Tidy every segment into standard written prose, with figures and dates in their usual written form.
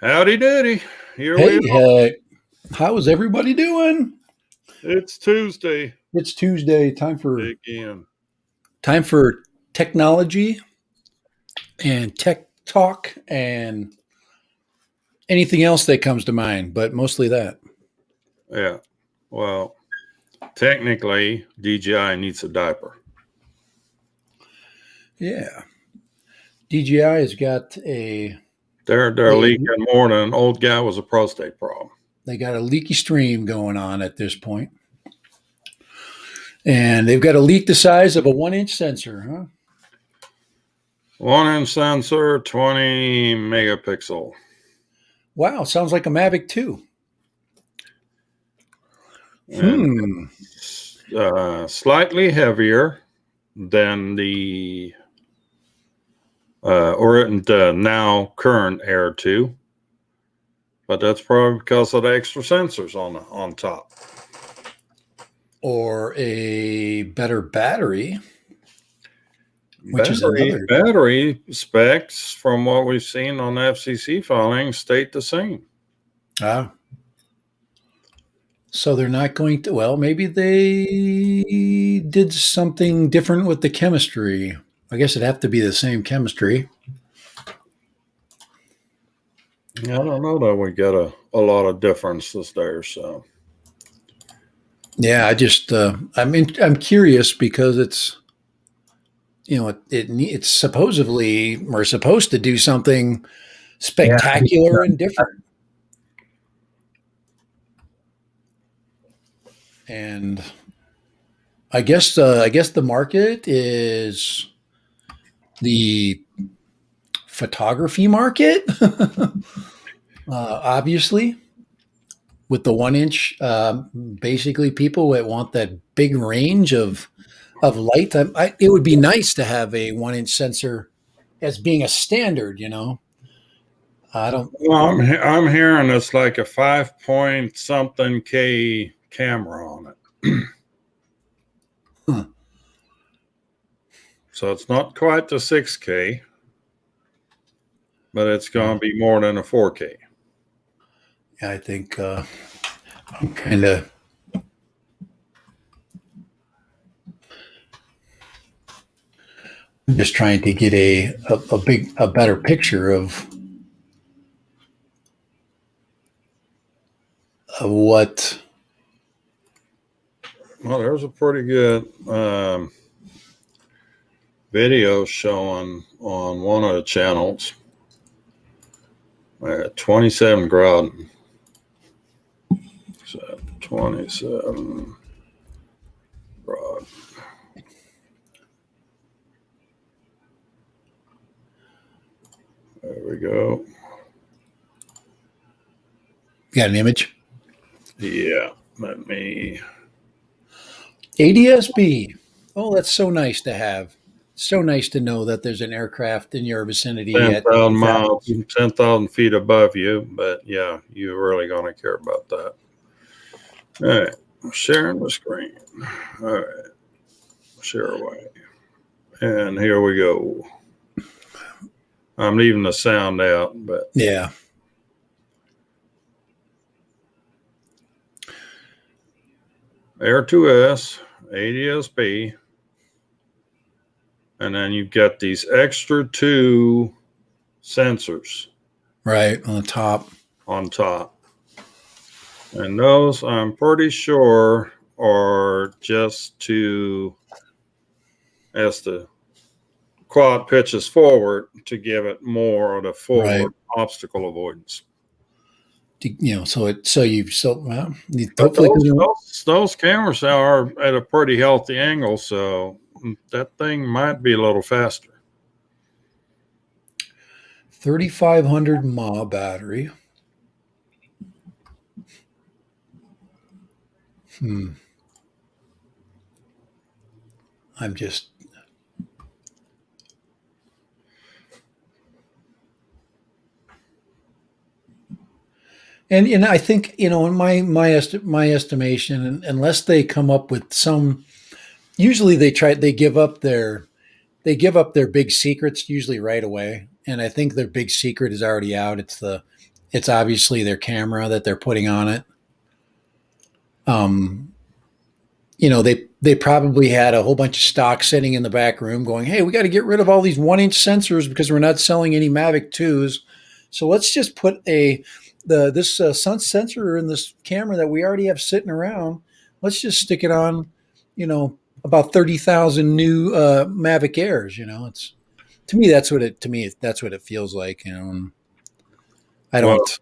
Howdy doody. Here we Hey, are. how's everybody doing? It's Tuesday It's Tuesday. again. Time for technology and tech talk and anything else that comes to mind, but mostly that. Yeah. Well, technically, DJI needs a diaper. Yeah, DJI has got They're a leaking more than an old guy with a prostate problem. they got a leaky stream going on at this point, and they've got a leak the size of a 1-inch sensor. Huh? 1 inch sensor, 20 megapixel. Wow, sounds like a Mavic 2. And Hmm. slightly heavier than the now current Air 2. But that's probably because of the extra sensors on top. Or a better battery, which is another. Battery specs from what we've seen on the FCC filings state the same. Ah, so they're not going to, well, maybe they did something different with the chemistry. I guess it'd have to be the same chemistry. I don't know that we get a lot of differences there. So Yeah, I'm curious because it's supposedly we're supposed to do something spectacular and different. And I guess the market is the photography market, obviously, with the 1 inch. Basically, people that want that big range of light. It would be nice to have a 1 inch sensor as being a standard. I don't. well, I'm hearing it's like a 5 point something K camera on it. Huh. So it's not quite the 6K, but it's going to be more than a 4K. I think I'm kind of. Just trying to get a better picture of what. Well, there's a pretty good video showing on one of the channels. 27 grad. So 27 grad. There we go. Got an image. Yeah, let me. ADS-B. Oh, that's so nice to have. So nice to know that there's an aircraft in your vicinity at 10,000 miles, 10,000 feet above you. But yeah, you're really going to care about that. All right, sharing the screen. All right, share away. And here we go. I'm leaving the sound out, but Yeah. Air 2S, ADS-B, and then you've got these extra two sensors Right on the top. on top. And those, I'm pretty sure, are just to, as the quad pitches forward, to give it more of the forward obstacle avoidance. Well, But hopefully, those cameras are at a pretty healthy angle, so that thing might be a little faster. 3,500 mAh battery. I'm just. And I think in my estimation, unless they come up with some, usually they give up their big secrets usually right away, and I think their big secret is already out. It's It's obviously their camera that they're putting on it. Um, they probably had a whole bunch of stock sitting in the back room going, hey, we got to get rid of all these 1-inch sensors because we're not selling any Mavic 2s. So let's just put this sun sensor in this camera that we already have sitting around. Let's just stick it on, about 30,000 new Mavic Airs. It's to me that's what it feels like. And I Well, don't.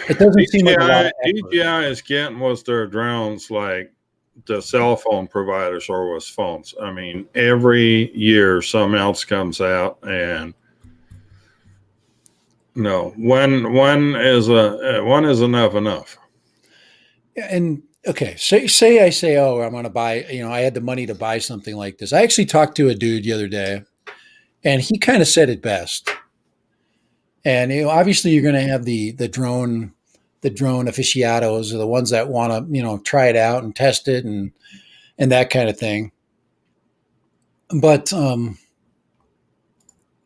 It doesn't seem like a lot of effort. DJI is getting with their drones like the cell phone providers are with phones. I mean, every year something else comes out, and no, when is enough? And okay, say I say, oh, I'm going to buy. I had the money to buy something like this. I actually talked to a dude the other day, and he kind of said it best. And obviously, you're going to have the drone aficionados, or the ones that want to try it out and test it and that kind of thing. But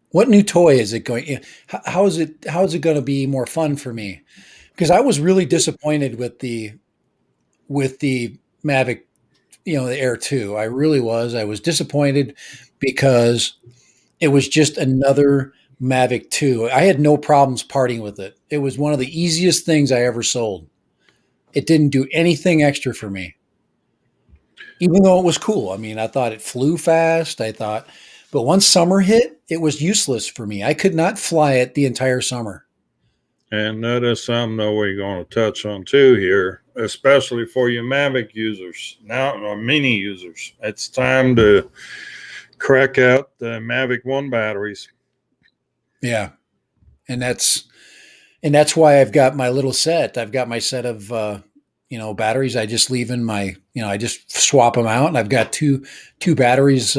what new toy is it going? How is it going to be more fun for me? Because I was really disappointed with the Mavic, the Air 2. I really was. I was disappointed because it was just another Mavic 2. I had no problems parting with it. It was one of the easiest things I ever sold. It didn't do anything extra for me, even though it was cool. I mean, I thought it flew fast. But once summer hit, it was useless for me. I could not fly it the entire summer. And that is something that we're going to touch on too here, especially for you Mavic users now, or mini users. It's time to crack out the Mavic 1 batteries. Yeah, and that's why I've got my little set. I've got my set of batteries. I just leave in my I just swap them out, and I've got two batteries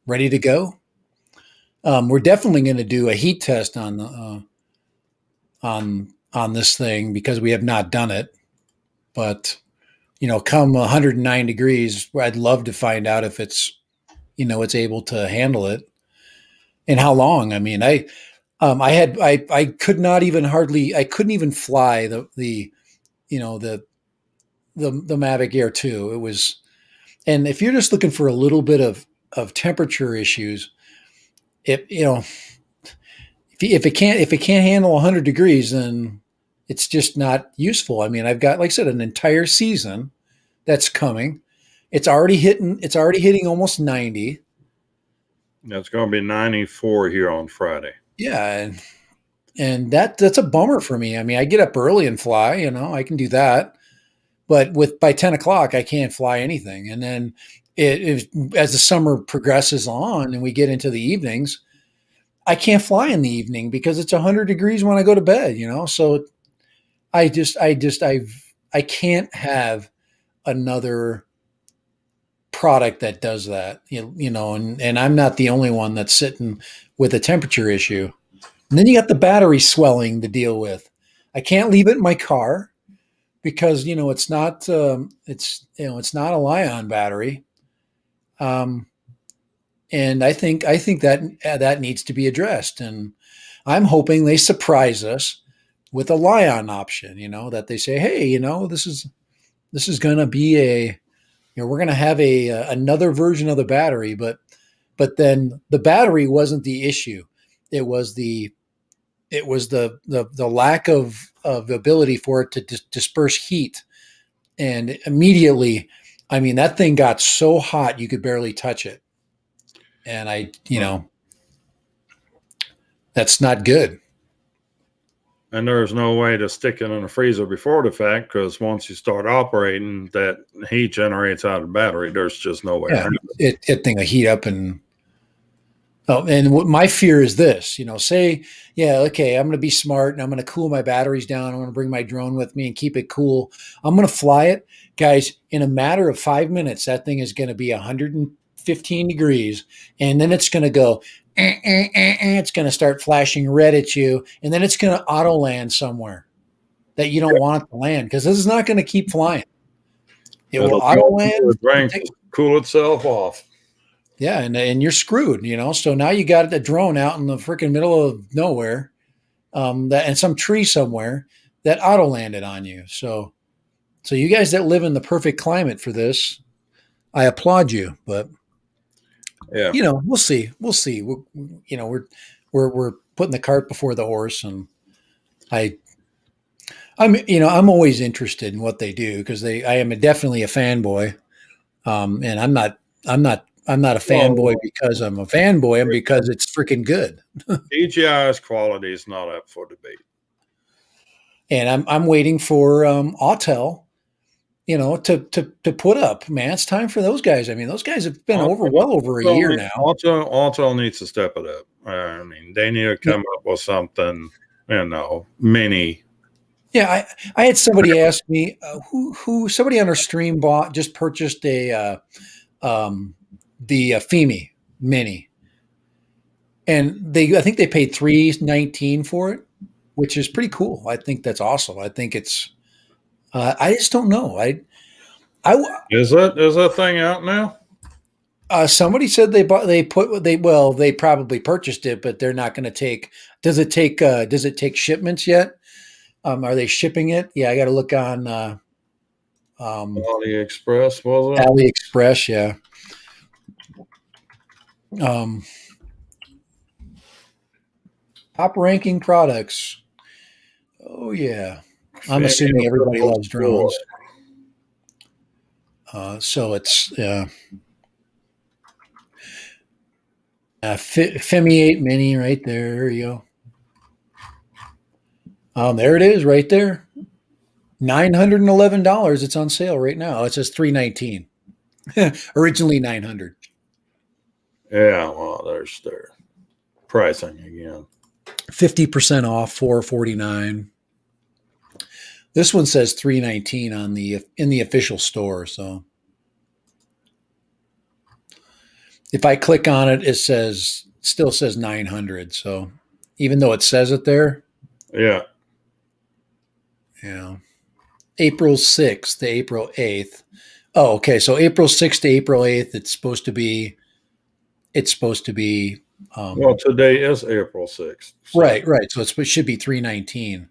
ready to go. We're definitely going to do a heat test on this thing because we have not done it. But come 109 degrees, I'd love to find out if it's able to handle it and how long. I mean, I couldn't even fly the Mavic Air 2. It was, and if you're just looking for a little bit of temperature issues, if it can't handle 100 degrees, then it's just not useful. I mean, I've got, like I said, an entire season that's coming. It's already hitting almost 90. It's going to be 94 here on Friday. Yeah, and that's a bummer for me. I mean, I get up early and fly, I can do that, but by 10 o'clock, I can't fly anything. And then as the summer progresses on and we get into the evenings, I can't fly in the evening because it's 100 degrees when I go to bed, So I can't have another product that does that, and I'm not the only one that's sitting with a temperature issue. And then you got the battery swelling to deal with. I can't leave it in my car because it's not it's not a Li-ion battery. And I think that needs to be addressed. And I'm hoping they surprise us with a Li-ion option. That they say, hey, this is going to be we're going to have another version of the battery, but then the battery wasn't the issue. It was the lack of ability for it to disperse heat. And immediately, I mean, that thing got so hot you could barely touch it. And that's not good. And there's no way to stick it in a freezer before the fact, because once you start operating, that heat generates out of the battery. There's just no way. Yeah, it thing will heat up and what my fear is this, say, yeah, okay, I'm going to be smart and I'm going to cool my batteries down. I'm going to bring my drone with me and keep it cool. I'm going to fly it, guys. In a matter of 5 minutes, that thing is going to be 115 degrees, and then it's going to go. It's going to start flashing red at you, and then it's going to auto land somewhere that you don't want it to land because this is not going to keep flying. It will auto land. Cool itself off. Yeah, and you're screwed, you know. So now you got a drone out in the freaking middle of nowhere, that and some tree somewhere that auto landed on you. So you guys that live in the perfect climate for this, I applaud you. But Yeah. you know, we'll see. We'll see. You know, we're putting the cart before the horse, and I I'm always interested in what they do because I am definitely a fanboy. And I'm not a fanboy Well, because I'm a fanboy. I'm because it's freaking good. DJI's quality is not up for debate. And I'm waiting for Autel, you know, to put up. Man, it's time for those guys. I mean, those guys have been well over a year now. Also needs to step it up. I mean, they need to come up with something, mini. Yeah, I had somebody ask me who somebody on our stream just purchased the Femi Mini, and I think they paid $319 for it, which is pretty cool. I think that's awesome. I think it's I just don't know. Is that thing out now? Somebody said they probably purchased it, but they're not going to take. Does it take shipments yet? Are they shipping it? Yeah, I got to look on AliExpress, was it? AliExpress. Yeah. Top ranking products. Oh yeah, I'm assuming everybody loves drones. So it's Femi 8 Mini right there. There you go. There it is right there. $911. It's on sale right now. It says $319. Originally $900. Yeah, well, there's their pricing again. 50% off, $449. This one says $319 in the official store. So if I click on it, it still says 900. So even though it says it there, Yeah. yeah. April 6th to April 8th. Oh, okay. So April 6th to April 8th, it's supposed to be Well, today is April 6th. So. Right. So it should be $319.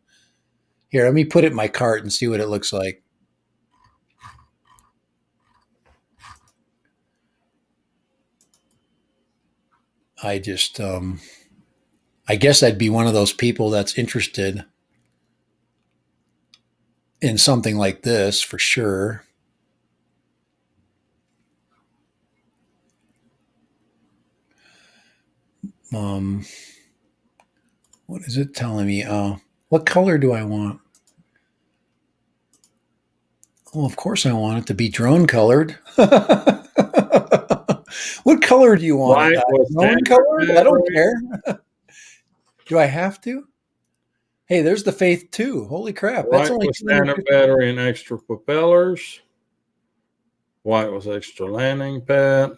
Here, let me put it in my cart and see what it looks like. I just I guess I'd be one of those people that's interested in something like this for sure. What is it telling me? What color do I want? Well, of course I want it to be drone colored. What color do you want? Drone colored? I don't care. Do I have to? Hey, there's the Faith 2. Holy crap. That's only standard battery and extra propellers. White was extra landing pad.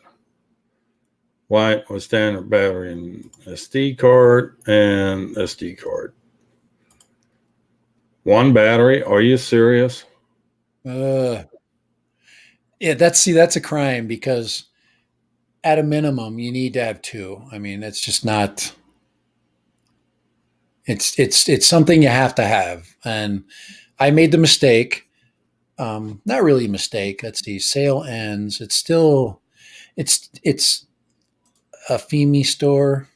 White was standard battery and SD card and SD card. One battery. Are you serious? Yeah, that's a crime because at a minimum you need to have two. I mean, it's just not. It's something you have to have, and I made the mistake. Not really a mistake. Let's see. Sale ends. It's a Femi store.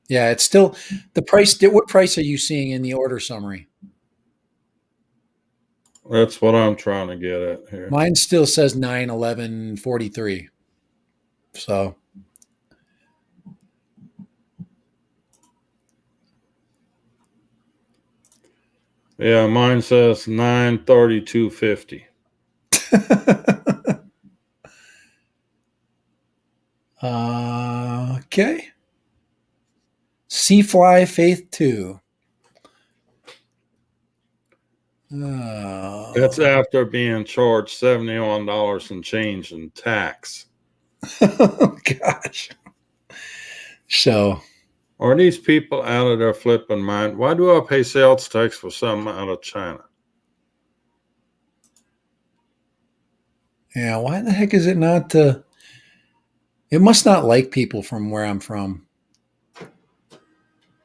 Yeah, it's still the price. What price are you seeing in the order summary? That's what I'm trying to get at here. Mine still says 911.43. So yeah, mine says 932.50. Okay. Seafly Faith 2. That's after being charged $71 and change in tax. Oh gosh. So are these people out of their flipping mind? Why do I pay sales tax for something out of China? Yeah, why the heck is it not It must not like people from where I'm from.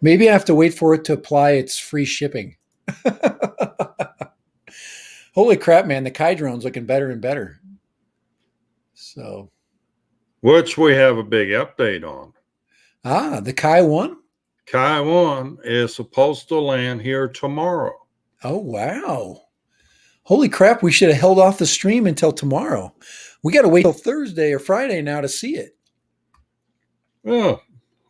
Maybe I have to wait for it to apply its free shipping. Holy crap, man! The Kai drone's looking better and better. So, which we have a big update on. the Kai one. Kai 1 is supposed to land here tomorrow. Oh wow! Holy crap! We should have held off the stream until tomorrow. We got to wait till Thursday or Friday now to see it. Oh,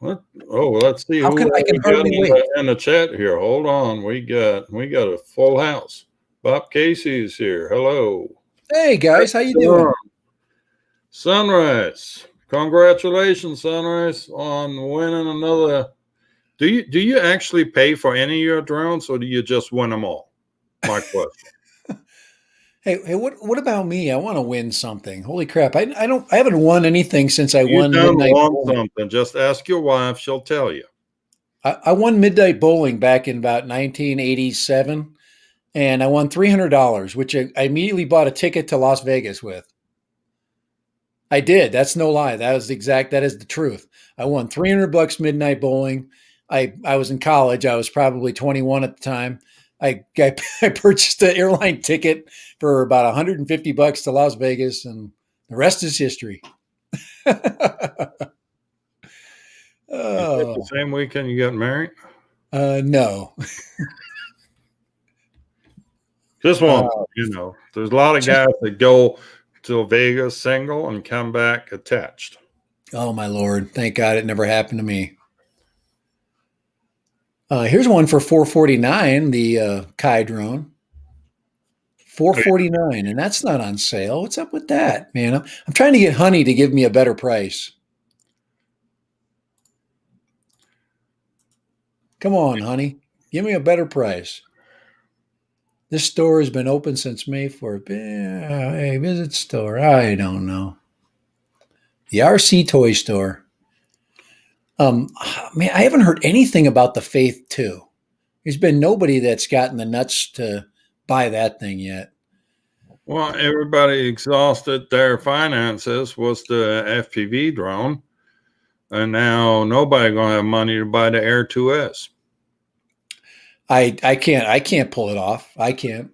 let's see How who can I can we got hardly wait? in the chat here. Hold on, we got a full house. Bob Casey's here. Hello. Hey guys, how you doing? Sunrise. Congratulations, Sunrise, on winning another. Do you actually pay for any of your drones, or do you just win them all? My question. Hey, what about me? I want to win something. Holy crap! I haven't won anything since I won You don't Midnight want Bowling. something. Just ask your wife; she'll tell you. I won Midnight Bowling back in about 1987, and I won $300, which I immediately bought a ticket to Las Vegas with. I did. That's no lie. That is the truth. I won $300 Midnight Bowling. I was in college. I was probably 21 at the time. I purchased an airline ticket for about $150 to Las Vegas, and the rest is history. Oh. The same weekend you got married? No. Just one. There's a lot of guys that go to Vegas single and come back attached. Oh my Lord! Thank God it never happened to me. Here's one for $449. The Kai drone. $449, and that's not on sale. What's up with that, man? I'm trying to get Honey to give me a better price. Come on, Honey, give me a better price. This store has been open since May 4th. Hey, visit store. I don't know. The RC Toy Store. Man, I haven't heard anything about the Faith 2. There's been nobody that's gotten the nuts to buy that thing yet. Well, everybody exhausted their finances was the FPV drone, and now nobody gonna have money to buy the Air 2S. I can't pull it off. I can't.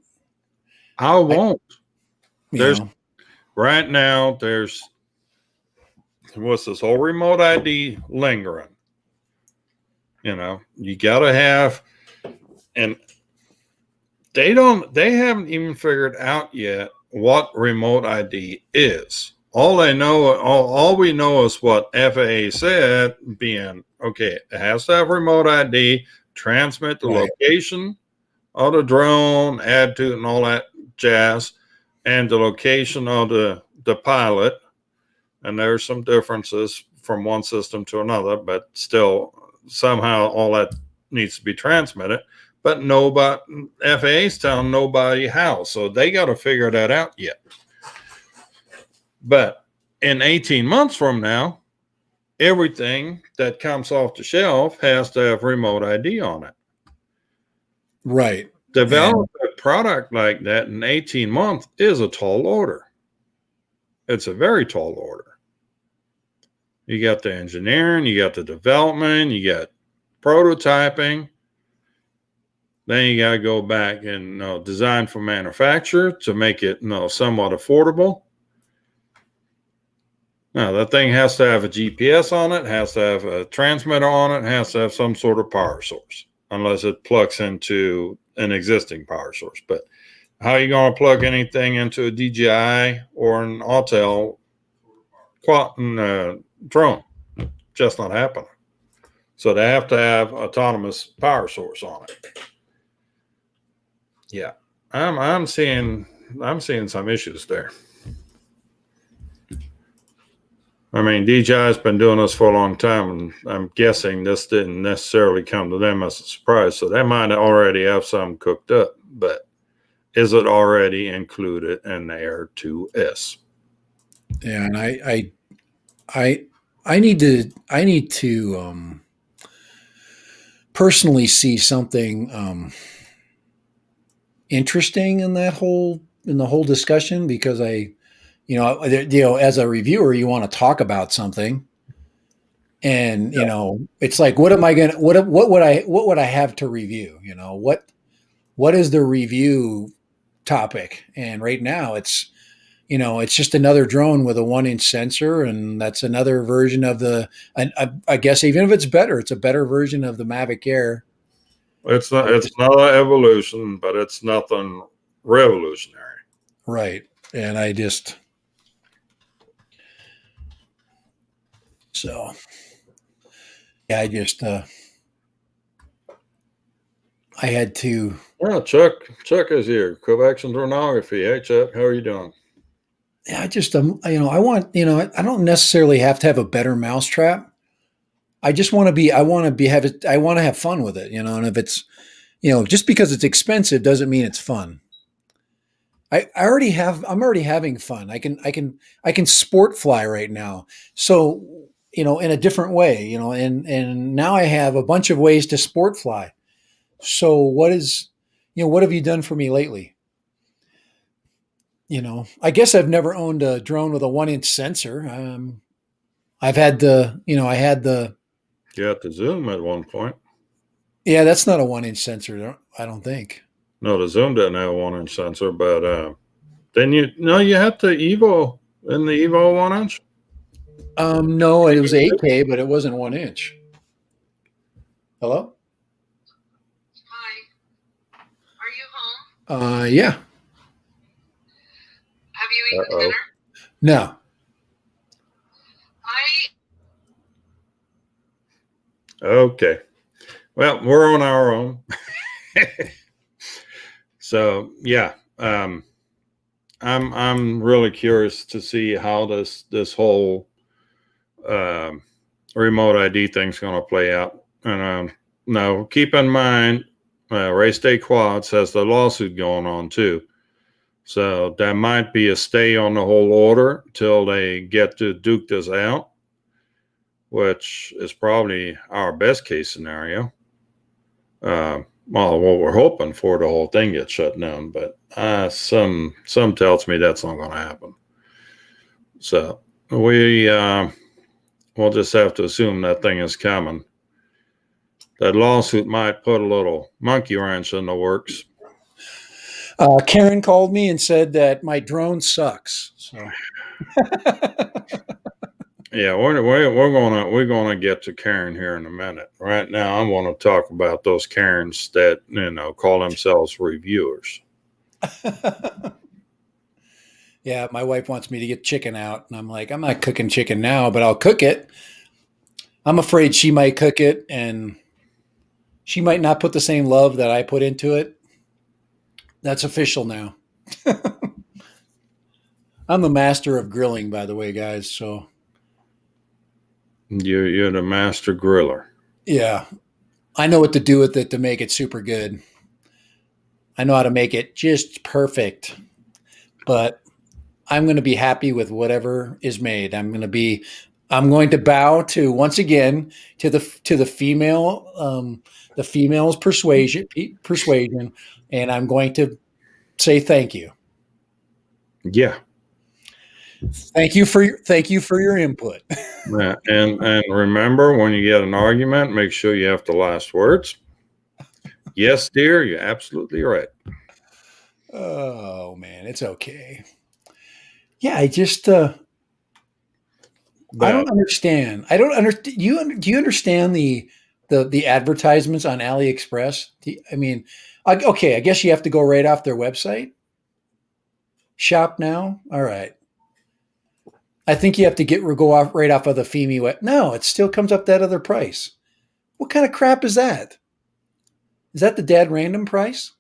I won't. Right now there's what's this whole remote ID lingering. You gotta have, and they haven't even figured out yet what remote ID is. All we know is what FAA said, being okay, it has to have remote ID, transmit the location of the drone, add to it and all that jazz, and the location of the pilot. And there's some differences from one system to another, but still somehow all that needs to be transmitted. But FAA's telling nobody how, so they got to figure that out yet. But in 18 months from now, everything that comes off the shelf has to have remote ID on it. Right. Develop a product like that in 18 months is a tall order. It's a very tall order. You got the engineering, you got the development, you got prototyping. Then you got to go back and design for manufacture to make it somewhat affordable. Now, that thing has to have a GPS on it, has to have a transmitter on it, has to have some sort of power source, unless it plugs into an existing power source. But how are you going to plug anything into a DJI or an Autel drone? Just not happening. So they have to have autonomous power source on it. Yeah, I'm seeing some issues there. I mean, DJI's been doing this for a long time, and I'm guessing this didn't necessarily come to them as a surprise. So they might already have some cooked up, but is it already included in the Air 2S? Yeah, and I need to personally see something interesting in the whole discussion, because I as a reviewer, you want to talk about something, and it's like, what am I gonna what would I have to review? What is the review topic? And right now, it's just another drone with a 1-inch sensor, and that's another version of I guess even if it's better, it's a better version of the Mavic Air. It's not an evolution, but it's nothing revolutionary. Right. And so, yeah, I had to. Yeah, Chuck is here. Quebec and Dronography. Hey, Chuck, how are you doing? Yeah, I want, I don't necessarily have to have a better mousetrap. I just want to I want to have it, I want to have fun with it, and if it's, just because it's expensive doesn't mean it's fun. I'm already having fun. I can sport fly right now. So, in a different way, and now I have a bunch of ways to sport fly. So what have you done for me lately? I guess I've never owned a drone with a 1-inch sensor. I've had I had the, You had to zoom at one point. yeah, that's not a 1-inch sensor. I don't think. No, the zoom didn't have a 1-inch sensor, but then you had the Evo in the Evo 1-inch. No, it was 8K, but it wasn't 1-inch. Hello? Hi. Are you home? Yeah. Have you eaten dinner? No. Okay. Well, we're on our own. So yeah, I'm really curious to see how this whole remote ID thing's going to play out. And now keep in mind, Race Day Quads has the lawsuit going on too. So that might be a stay on the whole order till they get to duke this out, which is probably our best case scenario. Well, what we're hoping for, the whole thing gets shut down, but some tells me that's not going to happen. So we'll just have to assume that thing is coming. That lawsuit might put a little monkey wrench in the works. Karen called me and said that my drone sucks. So. Yeah, we're gonna get to Karen here in a minute. Right now, I want to talk about those Karens that call themselves reviewers. Yeah, my wife wants me to get chicken out, and I'm like, I'm not cooking chicken now, but I'll cook it. I'm afraid she might cook it, and she might not put the same love that I put into it. That's official now. I'm the master of grilling, by the way, guys. So you're the master griller. Yeah, I know what to do with it to make it super good. I know how to make it just perfect, but I'm going to be happy with whatever is made. I'm going to bow to, once again, to the female's persuasion, and I'm going to say thank you. Yeah. Thank you for your input. Yeah, and remember, when you get an argument, make sure you have the last words. Yes, dear, you're absolutely right. Oh man, it's okay. Yeah, I just I don't understand. I don't understand. Do you understand the advertisements on AliExpress? Okay, I guess you have to go right off their website. Shop now. All right. I think you have to go off right off of the FEMI web. No, it still comes up that other price. What kind of crap is that? Is that the dad random price?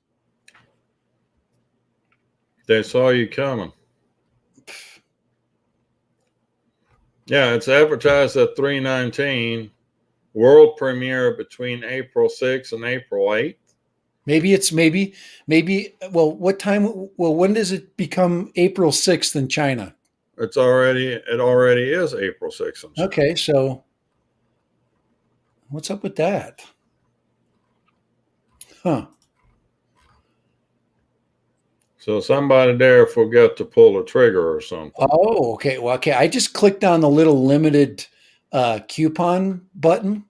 They saw you coming. Yeah, it's advertised at $319. World premiere between April 6th and April 8th. Maybe. Well, what time? Well, when does it become April 6th in China? It already is April 6th in China. Okay, so what's up with that? Huh. So somebody there forgot to pull the trigger or something. Oh, okay. Well, okay. I just clicked on the little limited coupon button.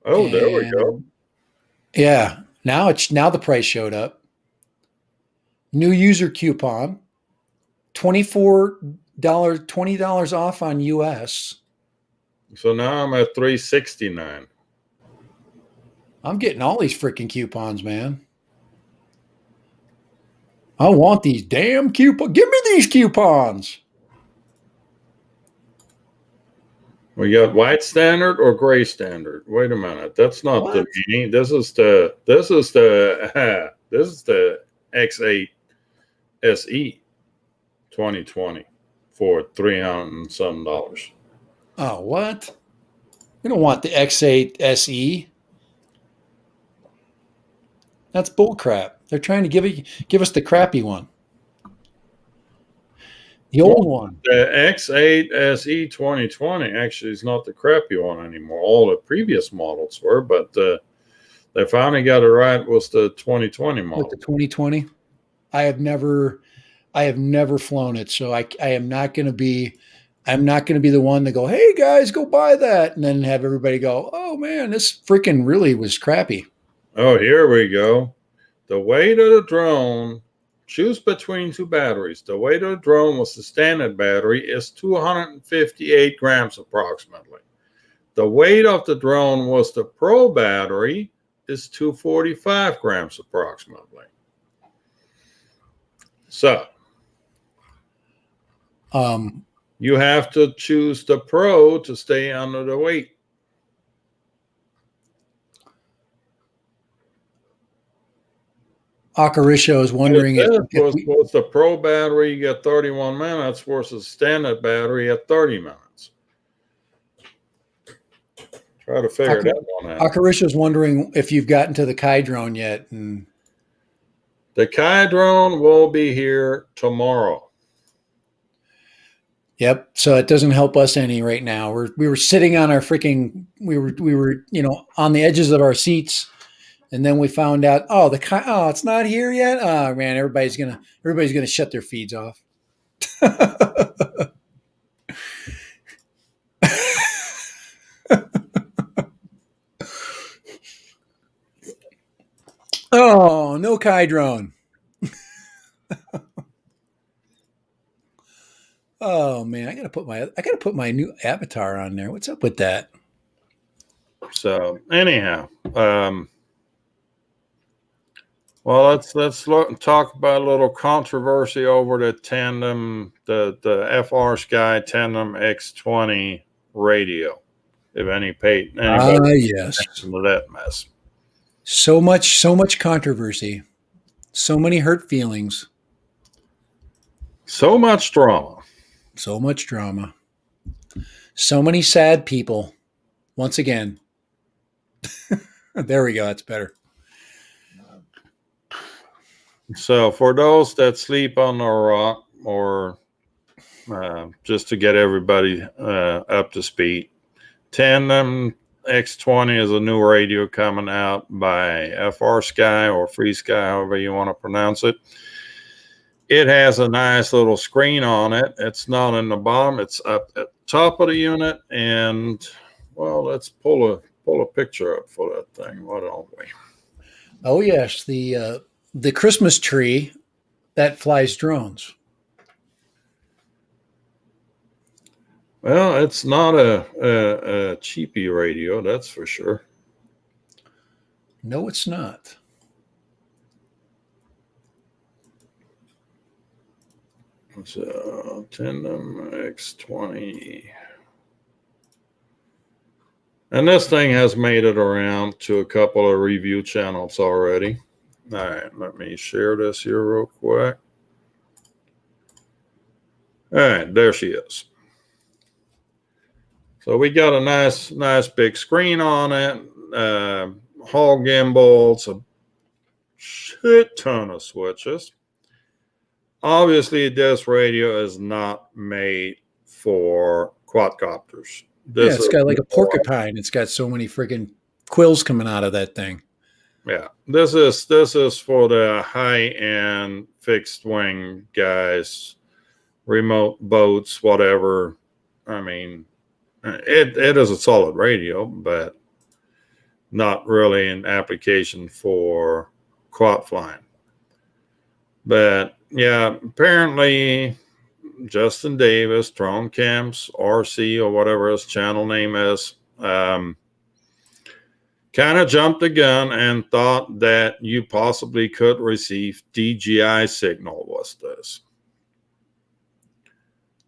Oh, there we go. and Yeah. Now the price showed up. New user coupon, $24, $20 off on US. So now I'm at $369. I'm getting all these freaking coupons, man. I want these damn coupons. Give me these coupons. We got white standard or gray standard. Wait a minute. That's not What? the meaning. This is the X8 SE 2020 for $300 and some dollars. Oh, what? We don't want the X8 SE. That's bullcrap. They're trying to give us the crappy one. The old one. The X8 SE 2020 actually is not the crappy one anymore. All the previous models were, but they finally got it right with the 2020 model. With the 2020. I have never flown it, so I am not going to be the one to go, hey guys, go buy that, and then have everybody go, oh man, this freaking really was crappy. Oh, here we go. The weight of the drone, choose between two batteries. The weight of the drone with the standard battery is 258 grams approximately. The weight of the drone with the Pro battery is 245 grams approximately. So you have to choose the Pro to stay under the weight. Akarisho is wondering if with the Pro battery, you get 31 minutes versus standard battery at 30 minutes. Try to figure that one out. Akarisho is wondering if you've gotten to the Kai drone yet. And the Kai drone will be here tomorrow. Yep. So it doesn't help us any right now. We were sitting on our freaking we were on the edges of our seats. And then we found out, it's not here yet. Oh man, everybody's gonna shut their feeds off. Oh, no Kai drone. Oh man, I gotta put my new avatar on there. What's up with that? So anyhow, well, let's talk about a little controversy over the Tandem, the FR Sky Tandem X20 radio. If anybody yes, to that mess. So much controversy, so many hurt feelings, so much drama, so many sad people. Once again, there we go. That's better. So for those that sleep on the rock, or just to get everybody up to speed, Tandem X20 is a new radio coming out by FR Sky or Free Sky, however you want to pronounce it. It has a nice little screen on it. It's not in the bottom. It's up at the top of the unit. And, well, let's pull a picture up for that thing. Why don't we? Oh, yes. The Christmas tree that flies drones. Well, it's not a cheapy radio, that's for sure. No, it's not. So, Tandem X20. And this thing has made it around to a couple of review channels already. All right, let me share this here real quick. All right, there she is. So we got a nice big screen on it, Hall gimbals, a shit ton of switches. Obviously, this radio is not made for quadcopters. It's got like a porcupine. It's got so many freaking quills coming out of that thing. Yeah, this is for the high end fixed wing guys, remote boats, whatever. I mean, it is a solid radio, but not really an application for quad flying. But yeah, apparently Justin Davis, Drone Camps, RC, or whatever his channel name is, kind of jumped the gun and thought that you possibly could receive DJI signal with this.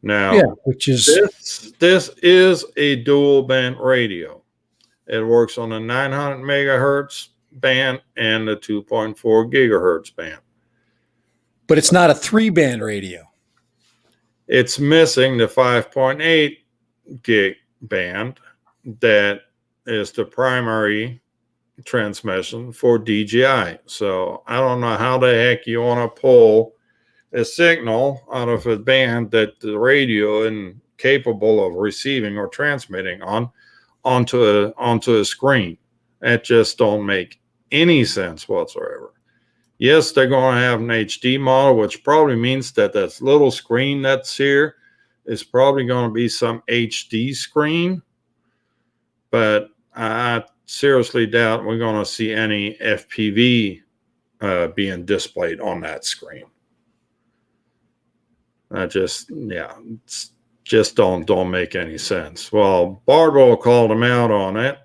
Now, Yeah, which is this is a dual band radio. It works on the 900 megahertz band and the 2.4 gigahertz band. but it's not a 3-band radio. It's missing the 5.8 gig band that is the primary transmission for DJI. So I don't know how the heck you want to pull a signal out of a band that the radio isn't capable of receiving or transmitting onto a screen. That just don't make any sense whatsoever. Yes, they're going to have an HD model, which probably means that that little screen that's here is probably going to be some HD screen. But I seriously doubt we're going to see any FPV being displayed on that screen. Just don't make any sense. Well, Bardwell called him out on it.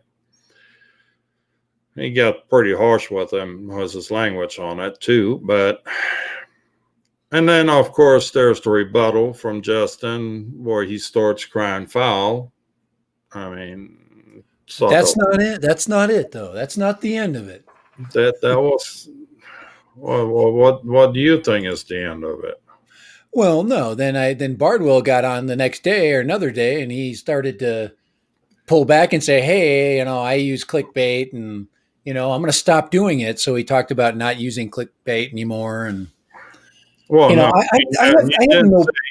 He got pretty harsh with him, was his language on it too. And then of course there's the rebuttal from Justin where he starts crying foul. I mean, That's not it. That's not it, though. That's not the end of it. that was. What do you think is the end of it? Well, no. Then Bardwell got on the next day or another day, and he started to pull back and say, "Hey, I use clickbait, and I'm going to stop doing it." So he talked about not using clickbait anymore, and Well, no,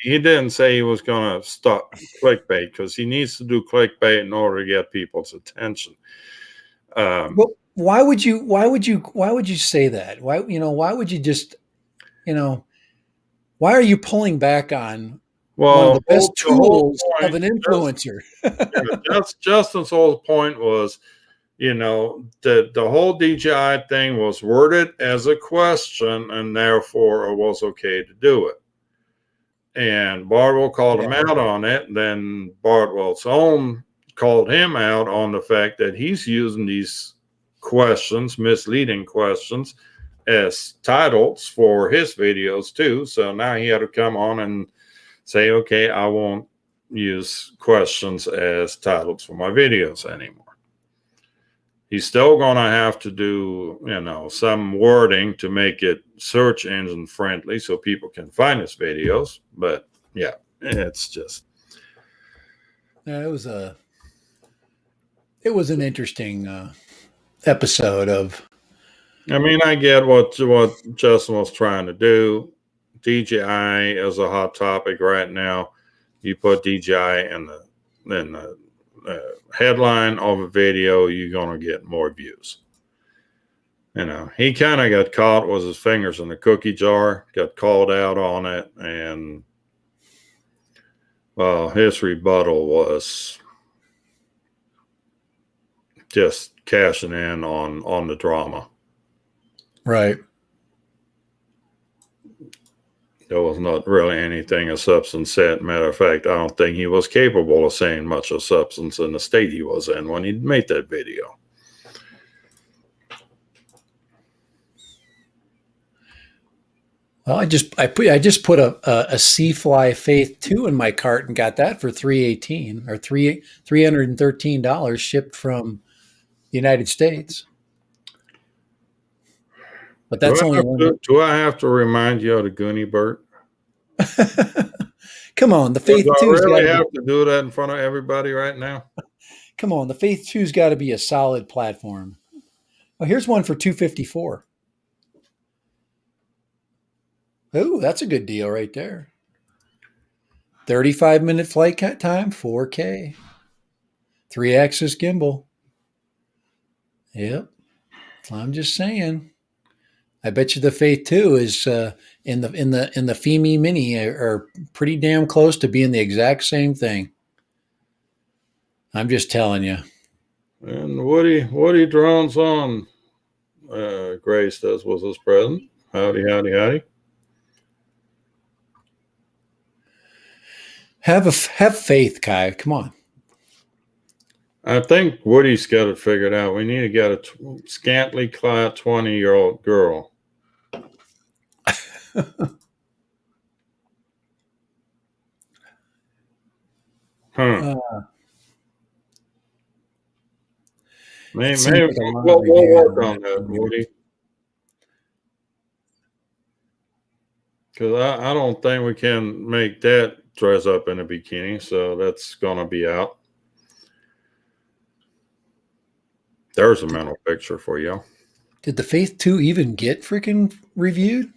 he he didn't say he was going to stop clickbait because he needs to do clickbait in order to get people's attention. Well, why would you say that? Why would you just, why are you pulling back on one of the best tools of an influencer? Justin's whole point was, the whole DJI thing was worded as a question, and therefore it was okay to do it. And Bardwell called him out on it. Then Bardwell's own called him out on the fact that he's using these questions, misleading questions, as titles for his videos too. So now he had to come on and say, okay, I won't use questions as titles for my videos anymore. He's still going to have to do, some wording to make it search engine friendly so people can find his videos. But yeah, it's just. It was an interesting episode of. I mean, I get what Justin was trying to do. DJI is a hot topic right now. You put DJI in the headline of a video, you're going to get more views. He kind of got caught with his fingers in the cookie jar, got called out on it, and well, his rebuttal was just cashing in on the drama. Right. There was not really anything of substance said. Matter of fact, I don't think he was capable of saying much of substance in the state he was in when he made that video. Well, I just put a Seafly Faith 2 in my cart and got that for $318 or $313 shipped from the United States. But that's only one. Do I have to remind you of the Goonie Bert? Come on, the Faith 2's Do I really have to do that in front of everybody right now? Come on, the Faith 2's got to be a solid platform. Oh, here's one for $254. Oh, that's a good deal right there. 35-minute flight time, 4K. 3-axis gimbal. Yep. I'm just saying. I bet you the Faith 2 is in the Femi Mini are pretty damn close to being the exact same thing. I'm just telling you. And Woody Drones on Grace does was his present. Howdy, howdy, howdy. Have faith, Kai. Come on. I think Woody's got it figured out. We need to get a scantily clad 20-year-old girl. Huh. Maybe we'll work on that, Woody. Because I don't think we can make that dress up in a bikini, so that's going to be out. There's a mental picture for you. Did the Faith 2 even get freaking reviewed?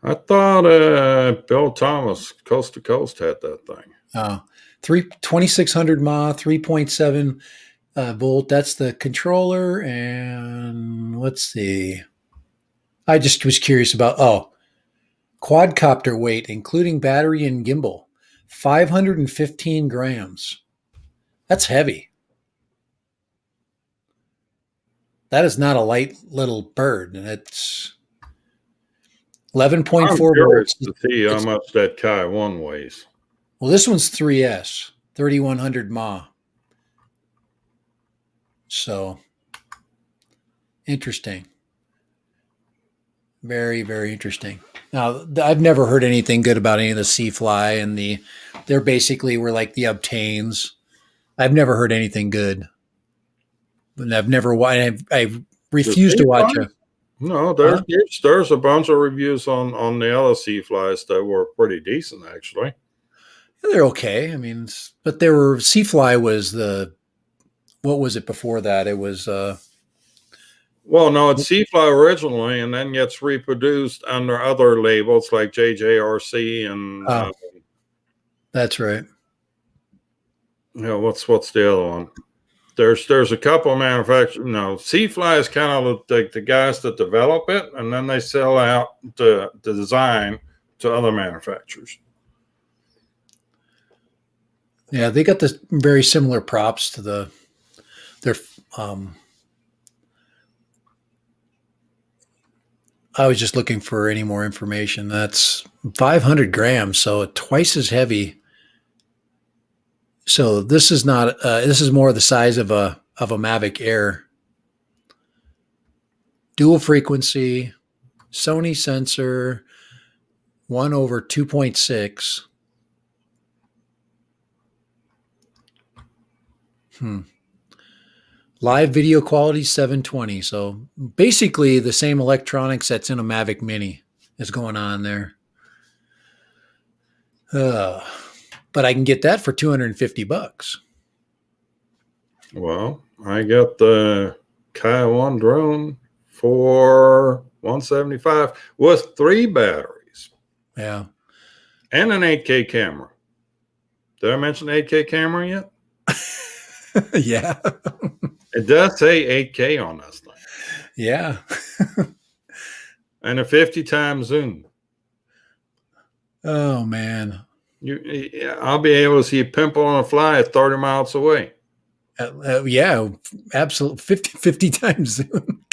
I thought Bill Thomas, Coast to Coast, had that thing. Oh, 2600 mAh, 3.7 volt. That's the controller. And let's see. I just was curious about, quadcopter weight, including battery and gimbal, 515 grams. That's heavy. That is not a light little bird. And it's 11.4 I'm curious volts. to see how much that Kai 1 weighs. Well, this one's 3S, 3100 mAh. So, interesting. Very, very interesting. Now, I've never heard anything good about any of the Seafly and they're basically were like the Obtains. I've never heard anything good. And I've refused to watch it. No, there's a bunch of reviews on the other Seaflies that were pretty decent, actually. They're okay. I mean, but there were Seafly was what was it before that? It was well, no, it's Seafly originally, and then gets reproduced under other labels like JJRC and. That's right. What's the other one? There's a couple of manufacturers. No, Seafly is kind of the guys that develop it, and then they sell out the design to other manufacturers. Yeah, they got the very similar props to their. I was just looking for any more information. That's 500 grams, so twice as heavy. So this is not. This is more the size of a Mavic Air. Dual frequency, Sony sensor, 1/2.6. Live video quality 720. So basically the same electronics that's in a Mavic Mini is going on there. But I can get that for $250. Well, I got the Kai 1 drone for $175 with 3 batteries. Yeah. And an 8K camera. Did I mention 8K camera yet? Yeah. It does say 8K on this thing. Yeah. And a 50 times zoom. Oh, man. I'll be able to see a pimple on a fly at 30 miles away. Yeah, absolutely. 50 times zoom.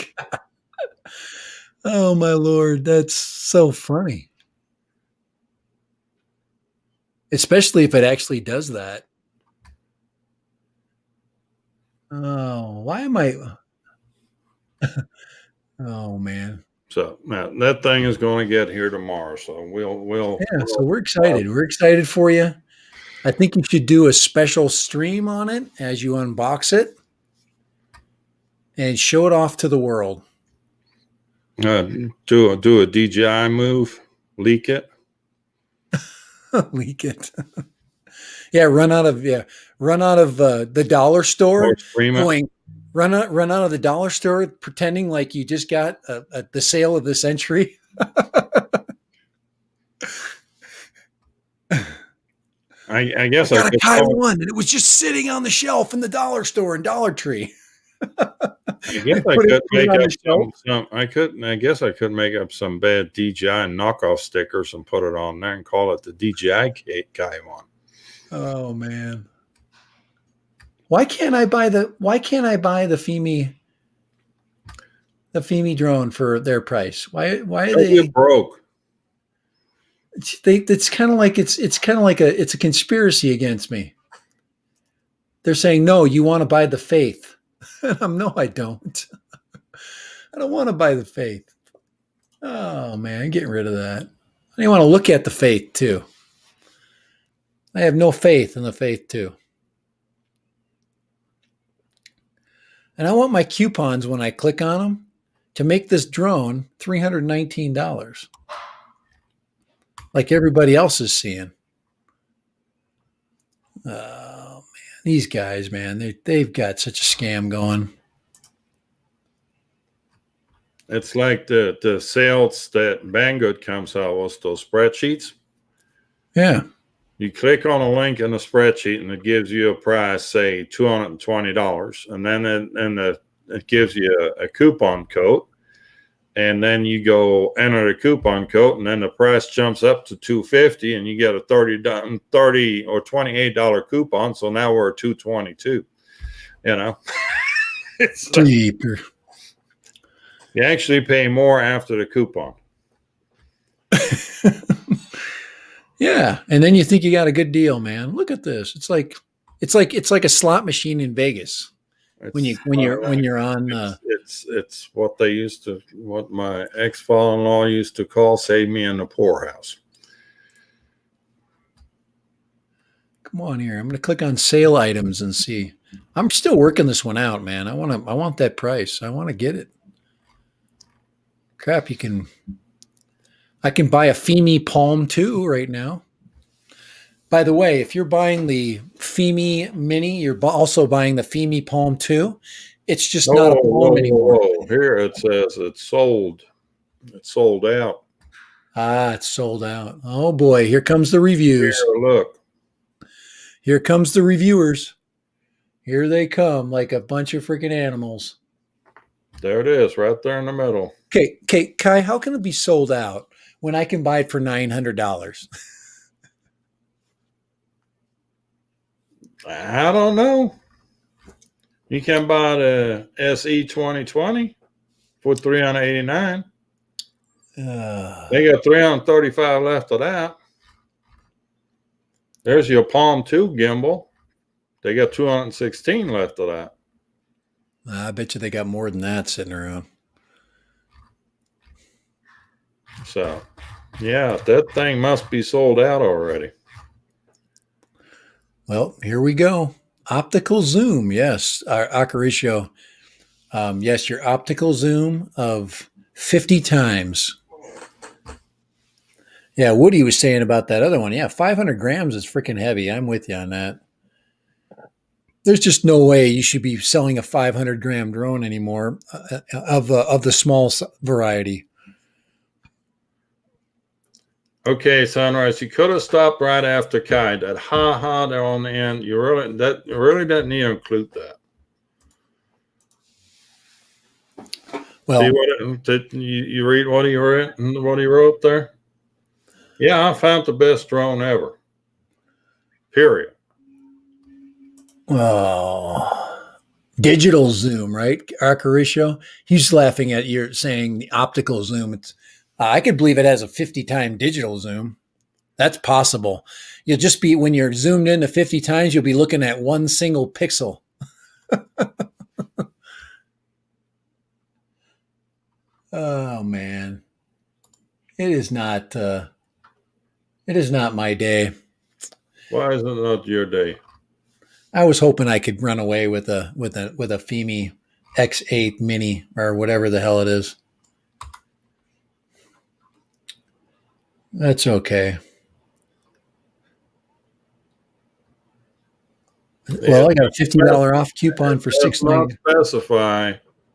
Oh, my Lord. That's so funny. Especially if it actually does that. Oh, why am I? Oh, man. So that thing is going to get here tomorrow. So we'll. Yeah, so we're excited. We're excited for you. I think you should do a special stream on it as you unbox it and show it off to the world. Do a DJI move, leak it. Leak it. Yeah, run out of the dollar store. Run out of the dollar store pretending like you just got the sale of the century. I guess I I got a could Kai call, one, and it was just sitting on the shelf in the dollar store and Dollar Tree. I guess I Put could put it make on up the shelf. I guess I could make up some bad DJI knockoff stickers and put it on there and call it the DJI Kai one. Oh man. Why can't I buy the FEMI drone for their price? Why are Don't get broke. it's kind of like it's kind of like it's a conspiracy against me. They're saying, no, you want to buy the faith. No, I don't. I don't want to buy the faith. Oh man, getting rid of that. I didn't want to look at the faith too. I have no faith in the faith too. And I want my coupons when I click on them to make this drone $319, like everybody else is seeing. Oh man, these guys, man, they've got such a scam going. It's like the sales that Banggood comes out with, those spreadsheets. Yeah. You click on a link in the spreadsheet and it gives you a price, say $220, and then it gives you a coupon code, and then you go enter the coupon code, and then the price jumps up to $250, and you get a $30 or $28 coupon. So now we're at $222. You know, it's Deeper. you actually pay more after the coupon. Yeah, and then you think you got a good deal, man. Look at this. It's like a slot machine in Vegas when you're on. It's what they used to, what my ex-father-in-law used to call "save me in the poorhouse." Come on here. I'm going to click on sale items and see. I'm still working this one out, man. I want that price. I want to get it. Crap, I can buy a FEMI Palm 2 right now. By the way, if you're buying the FEMI Mini, you're also buying the FEMI Palm 2. It's just not a Palm anymore. Here it says it's sold. It's sold out. Ah, it's sold out. Oh boy, here comes the reviews. Here, look. Here comes the reviewers. Here they come like a bunch of freaking animals. There it is, right there in the middle. Okay, Kai, how can it be sold out when I can buy it for $900? I don't know. You can buy the SE 2020 for $389. They got 335 left of that. There's your Palm 2 gimbal. They got 216 left of that. I bet you they got more than that sitting around. So, yeah, that thing must be sold out already. Well, here we go. Optical zoom. Yes, our Acaricio. Yes, your optical zoom of 50 times. Yeah, Woody was saying about that other one. Yeah, 500 grams is freaking heavy. I'm with you on that. There's just no way you should be selling a 500-gram drone anymore of the small variety. Okay, Sunrise, you could have stopped right after Kai. That ha there on the end, you really doesn't need to include that. Well, see did you read what he wrote there? Yeah, I found the best drone ever. Period. Oh, digital zoom, right? Acaricio. He's laughing at you saying the optical zoom. It's I could believe it has a 50-time digital zoom. That's possible. You'll just be, when you're zoomed in to 50 times, you'll be looking at one single pixel. Oh man. It is not my day. Why is it not your day? I was hoping I could run away with a FEMI X8 Mini or whatever the hell it is. That's okay. Well, I got a $50 off coupon for $6.90. Not specify.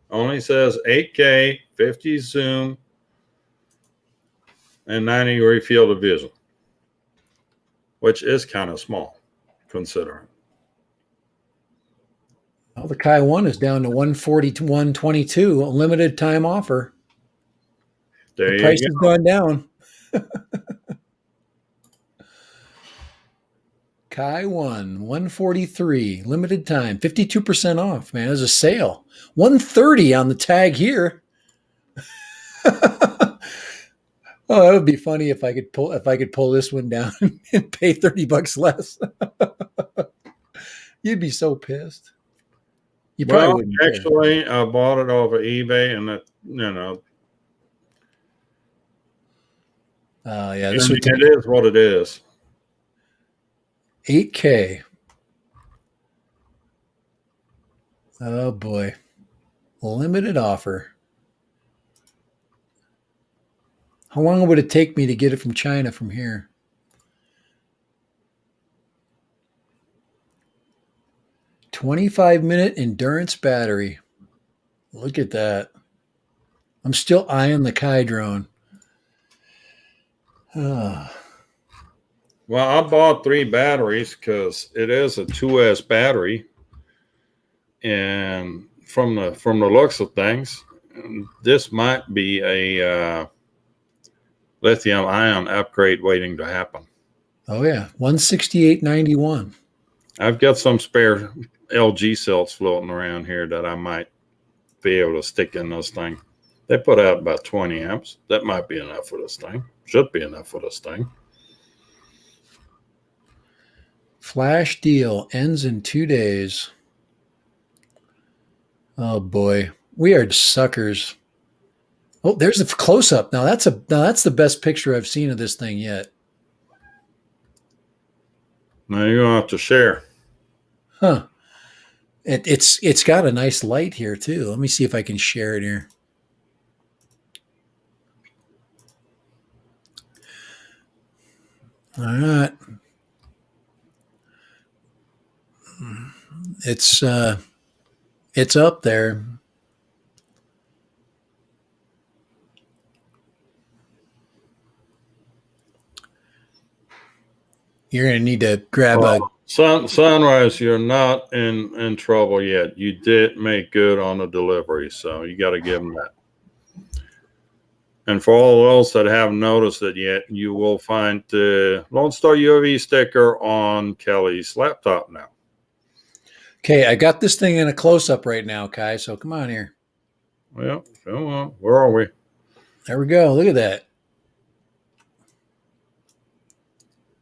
Only says 8K, 50 zoom, and 90-degree field of vision. which is kind of small considering. Well, the Kai 1 is down to 140 to 122, a limited time offer. There The you price go. has gone down. Kai 1, 143, limited time, 52% off, man. There's a sale. 130 on the tag here. Oh, that would be funny if I could pull this one down and pay $30 less. You'd be so pissed. You probably Well, wouldn't care. actually, I bought it off of eBay, and it Yeah, this would take it is what it is. 8K. Oh boy. Limited offer. How long would it take me to get it from China from here? "25-minute endurance battery." Look at that. I'm still eyeing the Kai drone. Ah, Well, I bought 3 batteries because it is a 2S battery, and from the looks of things, this might be a lithium ion upgrade waiting to happen. oh yeah, 168.91. I've got some spare LG cells floating around here that I might be able to stick in this thing. They put out about 20 amps. That might be enough for this thing. Should be enough for this thing. Flash deal ends in 2 days. Oh boy, we are suckers. Oh, there's a close up. Now that's the best picture I've seen of this thing yet. Now you're gonna have to share. Huh. It's got a nice light here too. Let me see if I can share it here. All right. It's up there. You're gonna need to grab a Sunrise, you're not in trouble yet. You did make good on the delivery, so you got to give them that. And for all those that haven't noticed it yet, you will find the Lone Star UAV sticker on Kelly's laptop now. Okay, I got this thing in a close up right now, Kai. So come on here. Well, come on. Where are we? There we go. Look at that.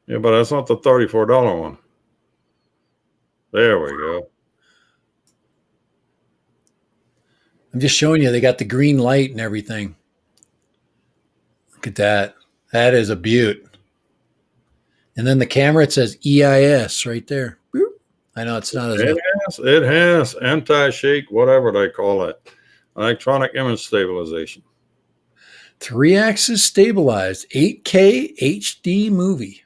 Yeah, but that's not the $34 one. There we go. I'm just showing you. They got the green light and everything. Look at that. That is a beaut. And then the camera, it says EIS right there. Boop. I know it's not as It has anti-shake, whatever they call it. Electronic image stabilization. 3-axis stabilized 8K HD movie.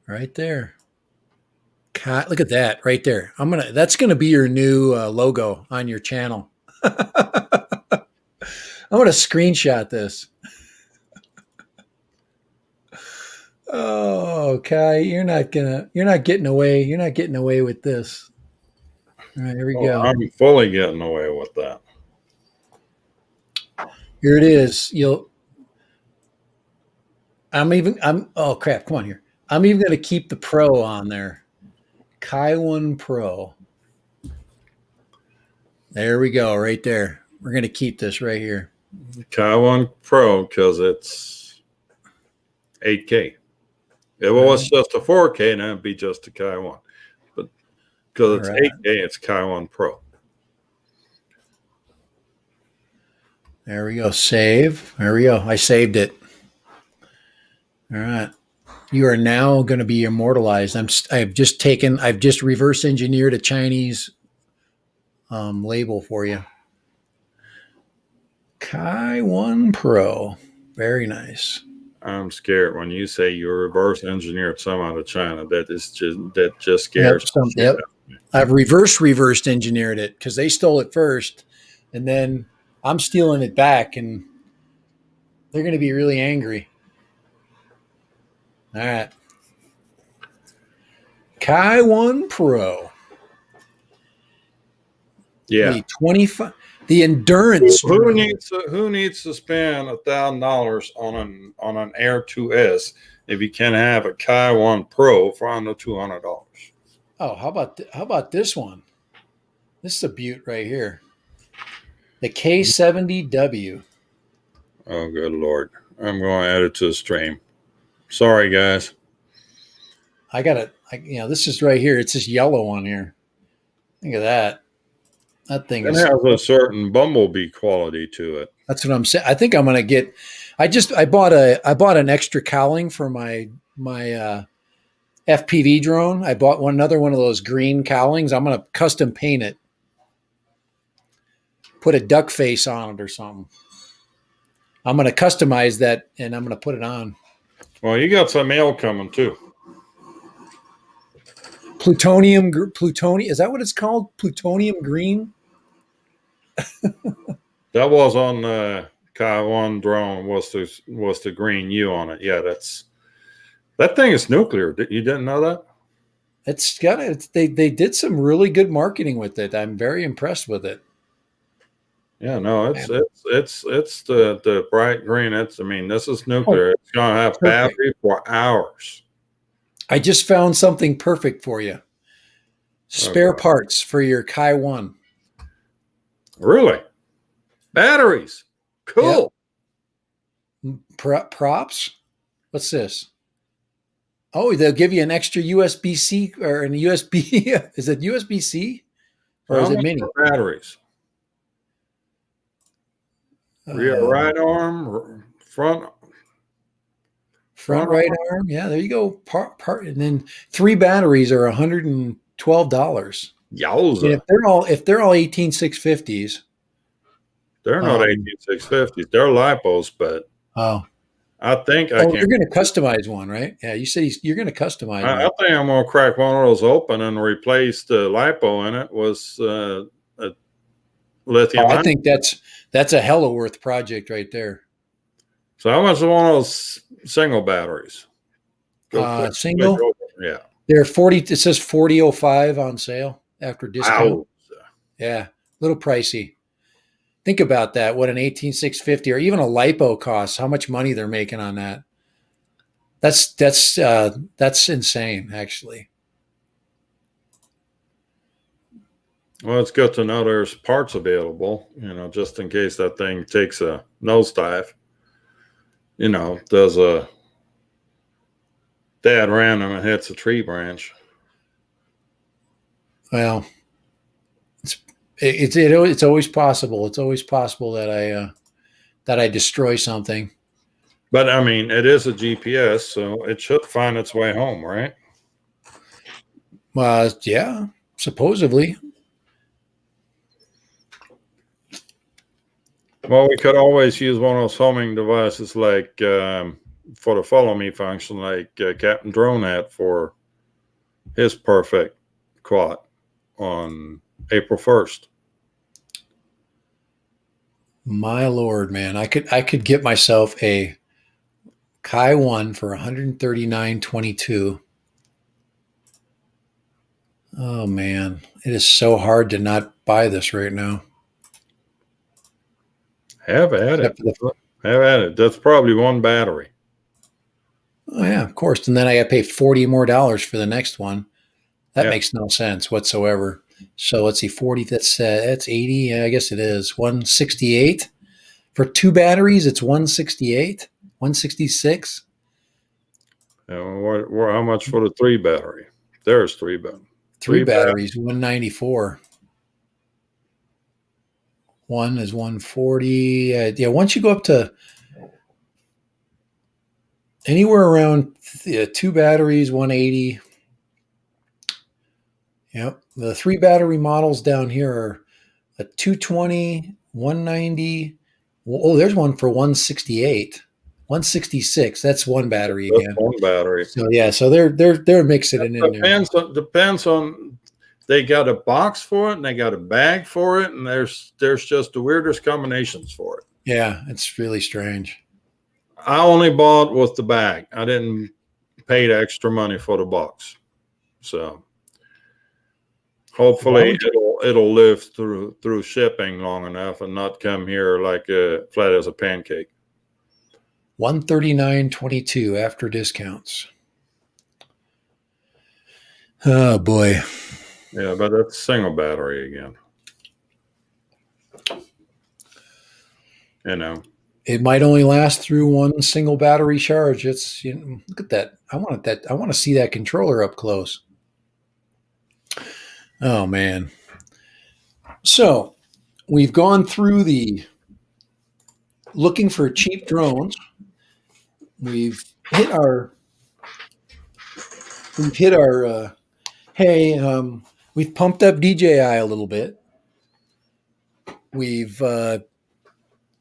Right there. God, look at that right there. That's gonna be your new logo on your channel. I'm gonna screenshot this. Oh, Kai, you're not getting away. You're not getting away with this. All right, here we go. I'm fully getting away with that. Here it is. Oh crap, come on here. I'm even gonna keep the Pro on there. Kai 1 Pro. There we go, right there. We're gonna keep this right here. Kai 1 Pro, because it's 8K. If it was just a 4K, then it'd be just a Kai 1. But because it's 8K, it's Kai 1 Pro. There we go. Save. There we go. I saved it. All right. You are now going to be immortalized. I've just reverse engineered a Chinese label for you. Kai 1 Pro. Very nice. I'm scared when you say you reverse engineered some out of China. That just scares me. Yep. I've reverse engineered it because they stole it first, and then I'm stealing it back, and they're going to be really angry. All right. Kai One Pro. Yeah. The 25, the endurance. Who needs to spend $1,000 on an Air 2S if you can have a Kai One Pro for under $200? Oh, how about this one? This is a beaut right here. The K70W. Oh, good Lord. I'm going to add it to the stream. Sorry, guys. I got it. This is right here. It's this yellow one here. Think of that. That thing It is. has a certain bumblebee quality to it. That's what I'm saying. I think I'm gonna get. I bought an extra cowling for my FPV drone. I bought another one of those green cowlings. I'm gonna custom paint it. Put a duck face on it or something. I'm gonna customize that and I'm gonna put it on. Well, you got some mail coming too. Plutonium. Is that what it's called? Plutonium green. That was on the Kai One drone. Was the green U on it? Yeah, that thing is nuclear. You didn't know that? It's got it. They did some really good marketing with it. I'm very impressed with it. Yeah, no, it's the bright green. This is nuclear. It's gonna have battery for hours. I just found something perfect for you. Spare parts for your Kai One. Really? Batteries. Cool. Yep. Props. What's this? Oh, they'll give you an extra USB-C or an USB. Is it USB-C or is it mini? Batteries. Rear right arm, front right arm. Yeah, there you go. Part, and then 3 batteries are $112. Yowza. And if they're all 18650s. They're not 18650s. They're lipos, but I think I can. You're going to customize one, right? Yeah, you said you're going to customize one. I think I'm going to crack one of those open and replace the lipo in it with a lithium. I think that's a hella worth project right there. So how much is one of those single batteries? Single? Yeah. They're 40. It says 40.05 on sale after discount. Ow. Yeah, a little pricey. Think about that. What an 18650 or even a lipo costs. How much money they're making on that? That's insane, actually. Well, it's good to know there's parts available. Just in case that thing takes a nosedive. Does a dad random and hits a tree branch. Well, it's always possible. It's always possible that I destroy something. But it is a GPS, so it should find its way home, right? Yeah, supposedly. Well, we could always use one of those homing devices like for the follow me function, like Captain Drone had for his perfect quad on April 1st. My Lord, man, I could get myself a Kai One for $139.22. Oh man, it is so hard to not buy this right now. Have at it. Have at it. That's probably one battery. Oh yeah, of course. And then I got to pay $40 more for the next one. That makes no sense whatsoever. So let's see, 40. That's 80. Yeah, I guess it is 168 for 2 batteries. It's 168, 166. How much for the 3 battery? There's 3 batteries. 3 batteries, 194. One is 140. Yeah, once you go up to anywhere around 2 batteries, 180. Yep. The 3 battery models down here are a 220, 190. Oh, there's one for 168, 166. That's 1 battery again. That's 1 battery. So yeah, so they're mixing it in there. Depends on. They got a box for it and they got a bag for it, and there's just the weirdest combinations for it. Yeah, it's really strange. I only bought with the bag. I didn't paid extra money for the box. So hopefully it'll live through shipping long enough and not come here like flat as a pancake. $139.22 after discounts. Oh boy. Yeah, but that's single battery again. You know. It might only last through one single battery charge. It's look at that. I want to see that controller up close. Oh man. So we've gone through the looking for cheap drones. We've hit our we've pumped up DJI a little bit. We've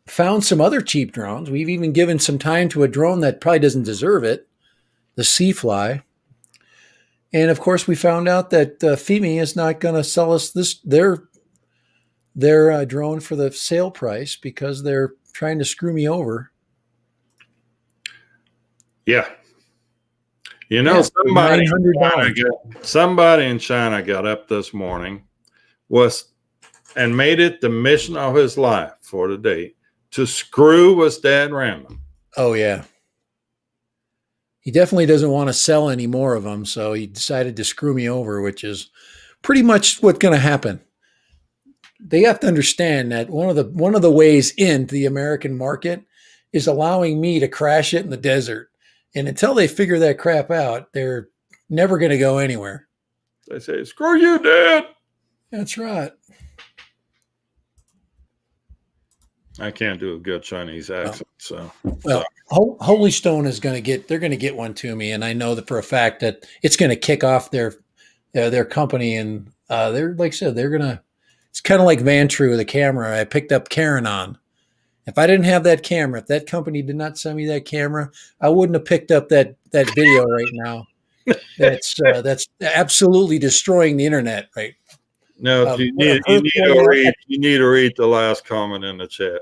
found some other cheap drones. We've even given some time to a drone that probably doesn't deserve it, the Seafly. And of course, we found out that FIMI is not going to sell us their drone for the sale price because they're trying to screw me over. Yeah. You know, somebody in China got up this morning and made it the mission of his life for the day to screw with Dad Random. Oh, yeah. He definitely doesn't want to sell any more of them, so he decided to screw me over, which is pretty much what's going to happen. They have to understand that one of the ways into the American market is allowing me to crash it in the desert. And until they figure that crap out, they're never going to go anywhere. They say, screw you, Dad. That's right. I can't do a good Chinese accent, so. Well, Holy Stone is going to get one to me, and I know that for a fact that it's going to kick off their company, and they're like I said, they're gonna. It's kind of like Vantru, the camera I picked up Karen on. If I didn't have that camera, if that company did not send me that camera, I wouldn't have picked up that video right now. That's absolutely destroying the internet, right? No, you need to read the last comment in the chat.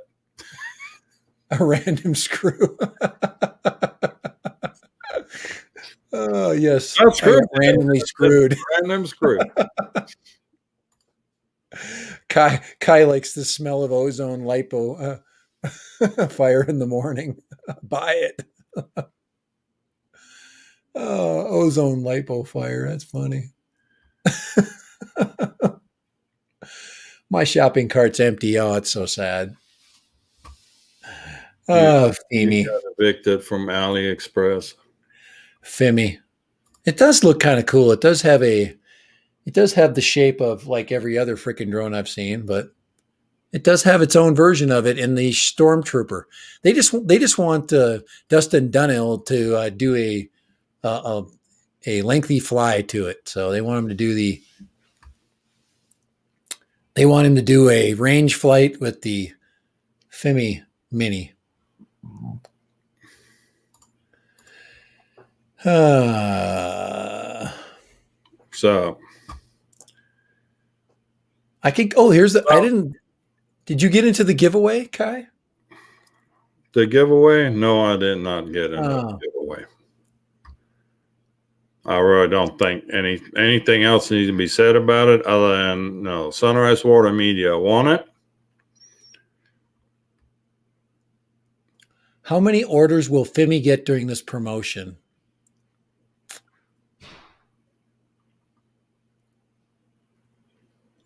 A random screw. Oh yes, randomly screwed. Random screw. Kai likes the smell of ozone lipo fire in the morning. Buy it. Ozone lipo fire. That's funny. My shopping cart's empty. Oh, it's so sad. Oh, FIMI. Got evicted from AliExpress. FIMI. It does look kind of cool. It does have the shape of like every other freaking drone I've seen, but it does have its own version of it in the Stormtrooper. They just want Dustin Dunhill to do a lengthy fly to it. So they want him to do a range flight with the FIMI Mini. So I could. Oh, here's the. I didn't. Did you get into the giveaway, Kai? The giveaway? No, I did not get into the giveaway. I really don't think anything else needs to be said about it other than no. Sunrise Water Media won it. How many orders will FIMI get during this promotion?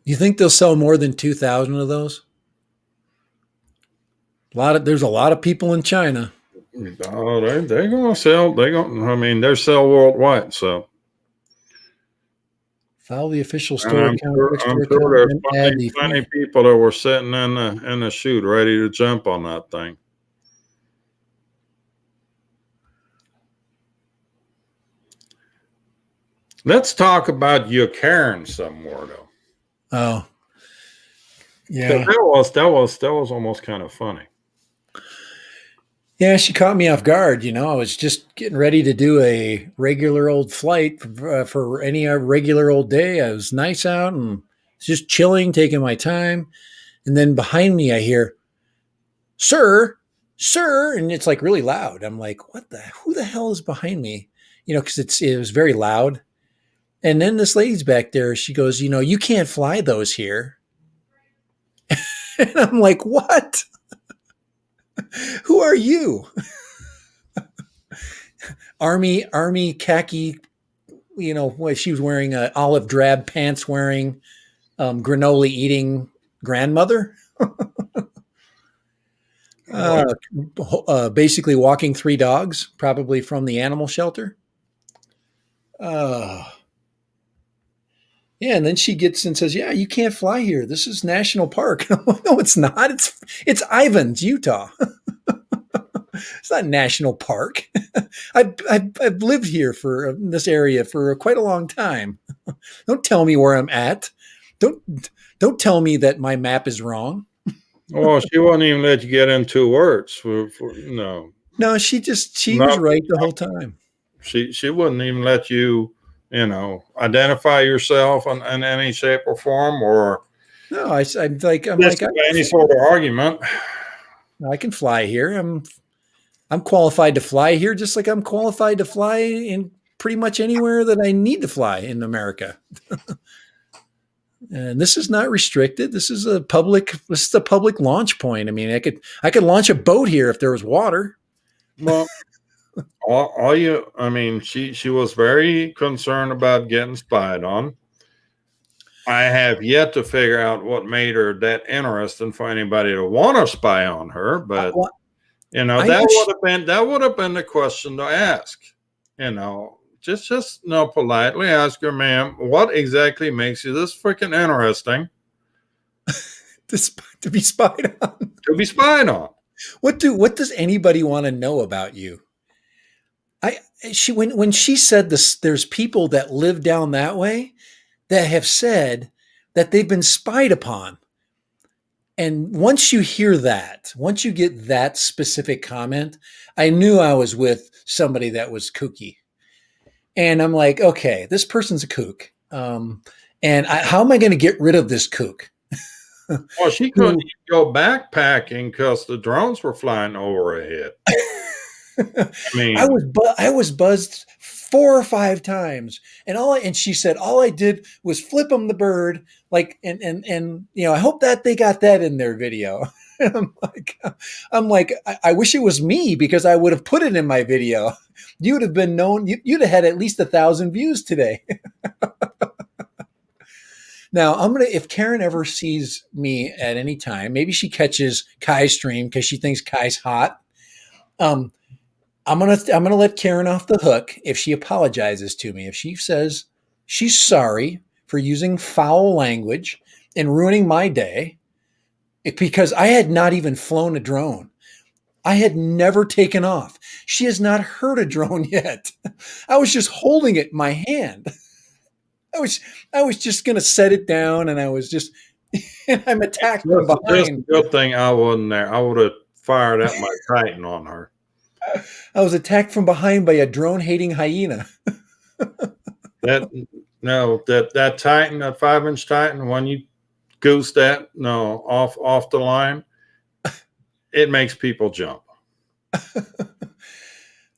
You think they'll sell more than 2,000 of those? There's a lot of people in China. Oh, they're gonna sell. They're sell worldwide. So follow the official store account. I'm sure there's plenty people that were sitting in the chute ready to jump on that thing. Let's talk about your Karen some more, though. Oh, yeah. That was almost kind of funny. Yeah, she caught me off guard. I was just getting ready to do a regular old flight for any regular old day. I was nice out and just chilling, taking my time. And then behind me, I hear, sir, and it's like really loud. I'm like, who the hell is behind me? because it was very loud. And then this lady's back there. She goes, you can't fly those here. And I'm like, what? Who are you? Army khaki, what she was wearing, olive drab pants wearing, granola eating grandmother. Basically walking three dogs, probably from the animal shelter. Yeah, and then she gets and says, "Yeah, you can't fly here. This is national park." I'm like, no, it's not. It's Ivins, Utah. It's not national park. I've lived here for this area for quite a long time. Don't tell me where I'm at. Don't tell me that my map is wrong. Well, she wouldn't even let you get in 2 words for no. No, she was right the whole time. She wouldn't even let you, identify yourself in any shape or form, or No, I'm like any sort of argument. I can fly here. I'm qualified to fly here, just like I'm qualified to fly in pretty much anywhere that I need to fly in America. And this is not restricted. This is a public launch point. I mean, I could launch a boat here if there was water. Well, she was very concerned about getting spied on. I have yet to figure out what made her that interesting for anybody to want to spy on her, but that would have been the question to ask. Just politely ask her, ma'am, what exactly makes you this freaking interesting to be spied on? To be spied on. What does anybody want to know about you? When she said this, there's people that live down that way that have said that they've been spied upon. And once you hear that, once you get that specific comment, I knew I was with somebody that was kooky. And I'm like, okay, this person's a kook. And how am I going to get rid of this kook? Well, she couldn't go backpacking because the drones were flying over her head. I was buzzed 4 or 5 times, and she said all I did was flip them the bird, like, and I hope that they got that in their video. I'm like, I wish it was me, because I would have put it in my video. You'd have been known. You'd have had at least 1,000 views today. Now, if Karen ever sees me at any time, maybe she catches Kai's stream because she thinks Kai's hot. I'm gonna let Karen off the hook if she apologizes to me. If she says she's sorry for using foul language and ruining my day, because I had not even flown a drone. I had never taken off. She has not heard a drone yet. I was just holding it in my hand. I was just going to set it down, and I was just, and I'm attacked from behind. Good thing I wasn't there. I would have fired at my Titan on her. I was attacked from behind by a drone-hating hyena. that Titan, that 5-inch Titan, when you goose that, off the line, it makes people jump.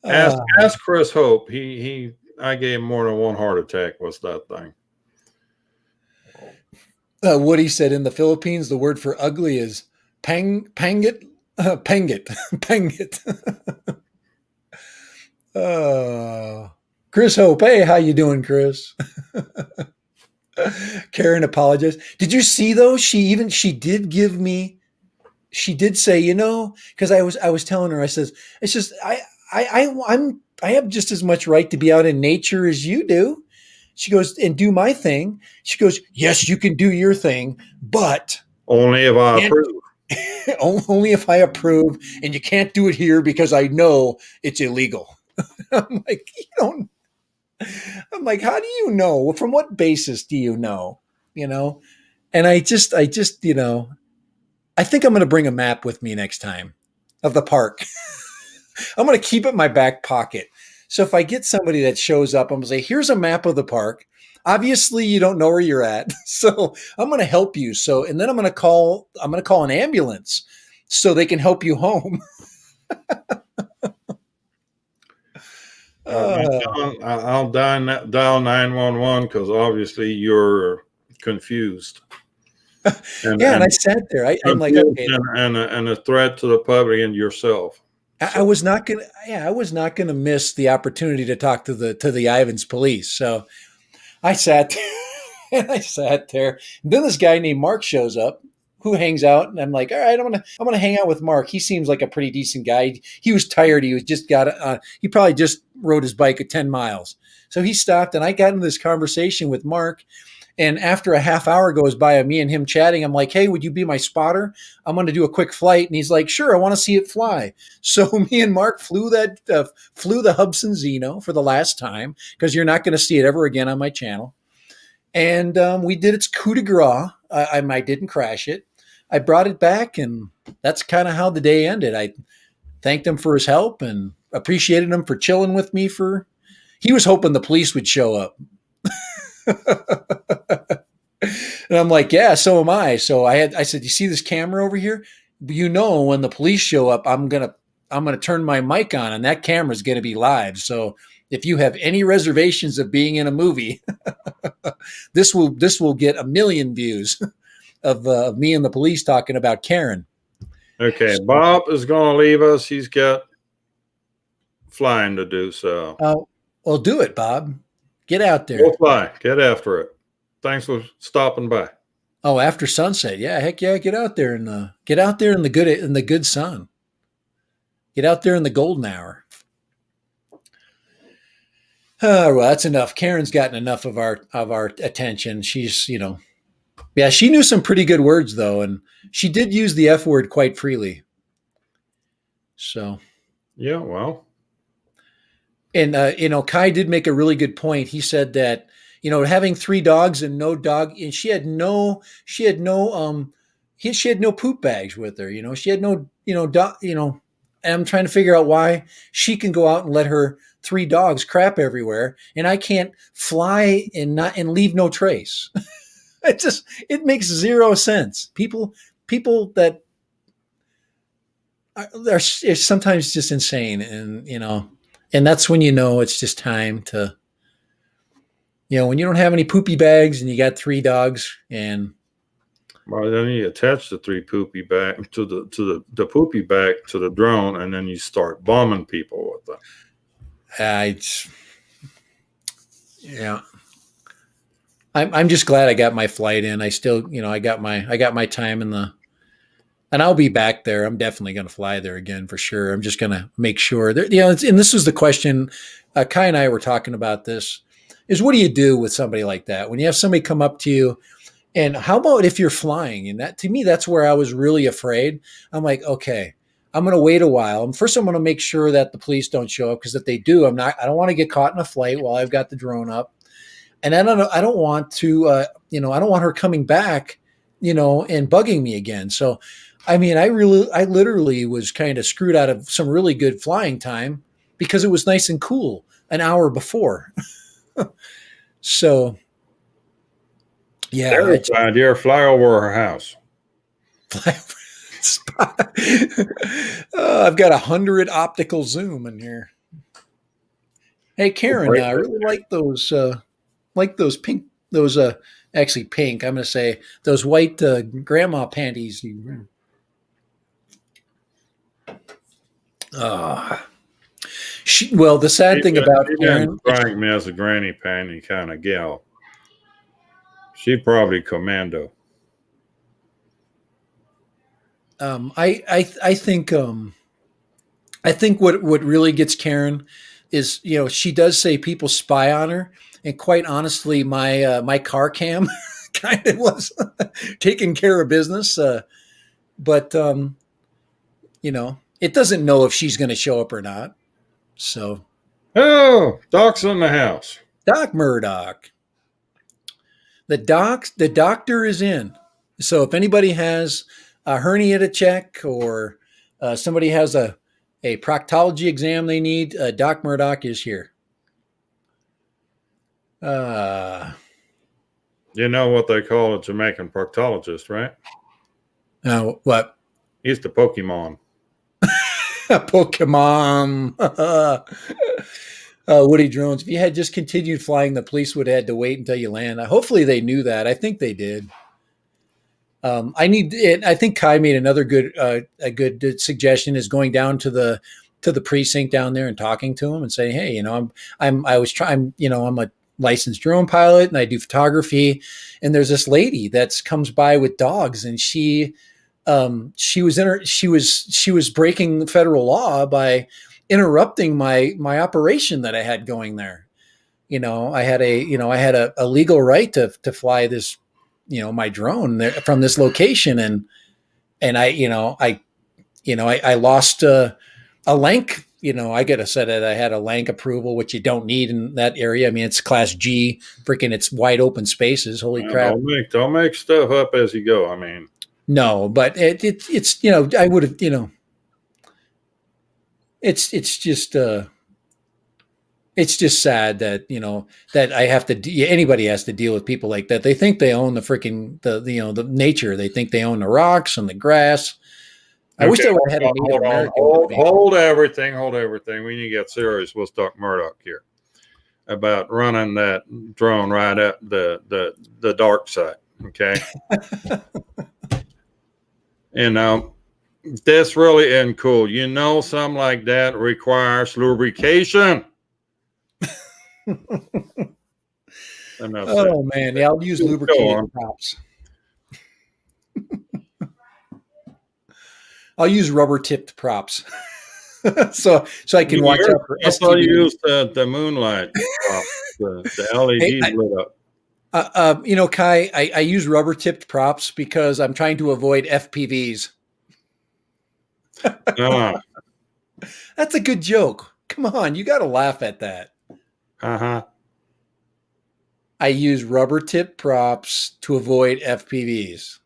Ask Chris Hope. I gave him more than one heart attack. Was that thing? Woody said in the Philippines, the word for ugly is pangit. Pangit. Chris Hope. Hey, how you doing, Chris? Karen apologized. Did you see though? She did give me. She did say, because I was telling her. I says, it's just I have just as much right to be out in nature as you do. She goes, and do my thing. She goes, yes, you can do your thing, but only if I approve. Only if I approve, and you can't do it here because I know it's illegal. I'm like, I'm like, how do you know? From what basis do you know? And I just, I think I'm going to bring a map with me next time of the park. I'm going to keep it in my back pocket. So if I get somebody that shows up, I'm going to say, here's a map of the park. Obviously you don't know where you're at. So I'm going to help you. And then I'm going to call an ambulance so they can help you home. I'll dial 911 because obviously you're confused. And I sat there. I'm like, confused okay, and a threat to the public and yourself. I was not gonna. Yeah, I was not gonna miss the opportunity to talk to the Ivans police. So I sat there and I sat there. And then this guy named Mark shows up, who hangs out, and I'm like, all right, I'm gonna hang out with Mark. He seems like a pretty decent guy. He was tired. He was just got. He probably just rode his bike at 10 miles. So he stopped, and I got into this conversation with Mark. And after a half hour goes by of me and him chatting, I'm like, hey, would you be my spotter? I'm going to do a quick flight. And he's like, sure, I want to see it fly. So me and Mark flew the Hubsan Zeno for the last time, because you're not going to see it ever again on my channel. And we did its coup de grace. I didn't crash it. I brought it back, and that's kind of how the day ended. I thanked him for his help and appreciated him for chilling with me. He was hoping the police would show up. And I'm like, yeah, so am I. So I said, you see this camera over here? You know, when the police show up, I'm gonna turn my mic on, and that camera's gonna be live. So if you have any reservations of being in a movie, this will get 1 million views of me and the police talking about Karen. Okay, Bob is going to leave us. He's got flying to do. So, well, do it, Bob. Get out there. Go fly. Get after it. Thanks for stopping by. Oh, after sunset, yeah, heck yeah, get out there in the good sun. Get out there in the golden hour. Well, that's enough. Karen's gotten enough of our attention. She's, yeah, she knew some pretty good words though, and she did use the F word quite freely. So, yeah, well, and Kai did make a really good point. He said that having 3 dogs and no dog, and she had no poop bags with her. She had no dog. And I'm trying to figure out why she can go out and let her 3 dogs crap everywhere, and I can't fly and leave no trace. It makes zero sense. People that are sometimes just insane, and that's when it's just time to, when you don't have any poopy bags and you got 3 dogs, and well, then you attach the 3 poopy bag to the poopy bag to the drone, and then you start bombing people with them. I'm just glad I got my flight in. I still, I got my time and I'll be back there. I'm definitely going to fly there again for sure. I'm just going to make sure that, and this is the question. Kai and I were talking about this, is what do you do with somebody like that? When you have somebody come up to you, and how about if you're flying? And that, to me, that's where I was really afraid. I'm like, okay, I'm going to wait a while. And first I'm going to make sure that the police don't show up, because if they do, I don't want to get caught in a flight while I've got the drone up. And I don't want to, I don't want her coming back, and bugging me again. So, I mean, I literally was kind of screwed out of some really good flying time because it was nice and cool an hour before. So, yeah. Terrified, dear, fly over her house. I've got 100 optical zoom in here. Hey, Karen, I really like those pink, actually pink, I'm going to say those white grandma panties you wear. Well, the sad thing about Karen, strike me as a granny panty kind of gal. She probably commando. I think what really gets Karen is, she does say people spy on her, and quite honestly, my car cam kind of was taking care of business, but it doesn't know if she's going to show up or not. So, oh, Doc's in the house. Doc Murdoch. The doctor is in. So if anybody has a hernia to check, or somebody has a proctology exam they need, Doc Murdoch is here. You know what they call a Jamaican proctologist, right? What? He's the Pokemon. Pokemon. Woody drones. If you had just continued flying, the police would have had to wait until you land. Hopefully, they knew that. I think they did. I think Kai made another a good suggestion is going down to the precinct down there and talking to him and saying, hey, I'm a licensed drone pilot and I do photography, and there's this lady that's comes by with dogs, and she was breaking federal law by interrupting my operation that I had going there. I had a legal right to fly this, my drone there from this location, and I lost a Lank. I got to say that I had a Lank approval, which you don't need in that area. I mean, it's Class G, freaking, it's wide open spaces. Holy crap! Don't make stuff up as you go. I mean, no, but it's I would have it's just sad that that I have to anybody has to deal with people like that. They think they own the freaking the nature. They think they own the rocks and the grass. I wish they would have had a Native American. Hold everything. We need to get serious. We'll talk Murdoch here about running that drone right at the dark side. Okay. This really isn't cool. Something like that requires lubrication. Oh man, yeah, I'll use lubricated props. I'll use rubber tipped props, so I can watch out for. I thought you used the moonlight props, the LEDs lit up. Kai, I use rubber tipped props because I'm trying to avoid FPVs. That's a good joke. Come on, you got to laugh at that. I use rubber tip props to avoid FPVs.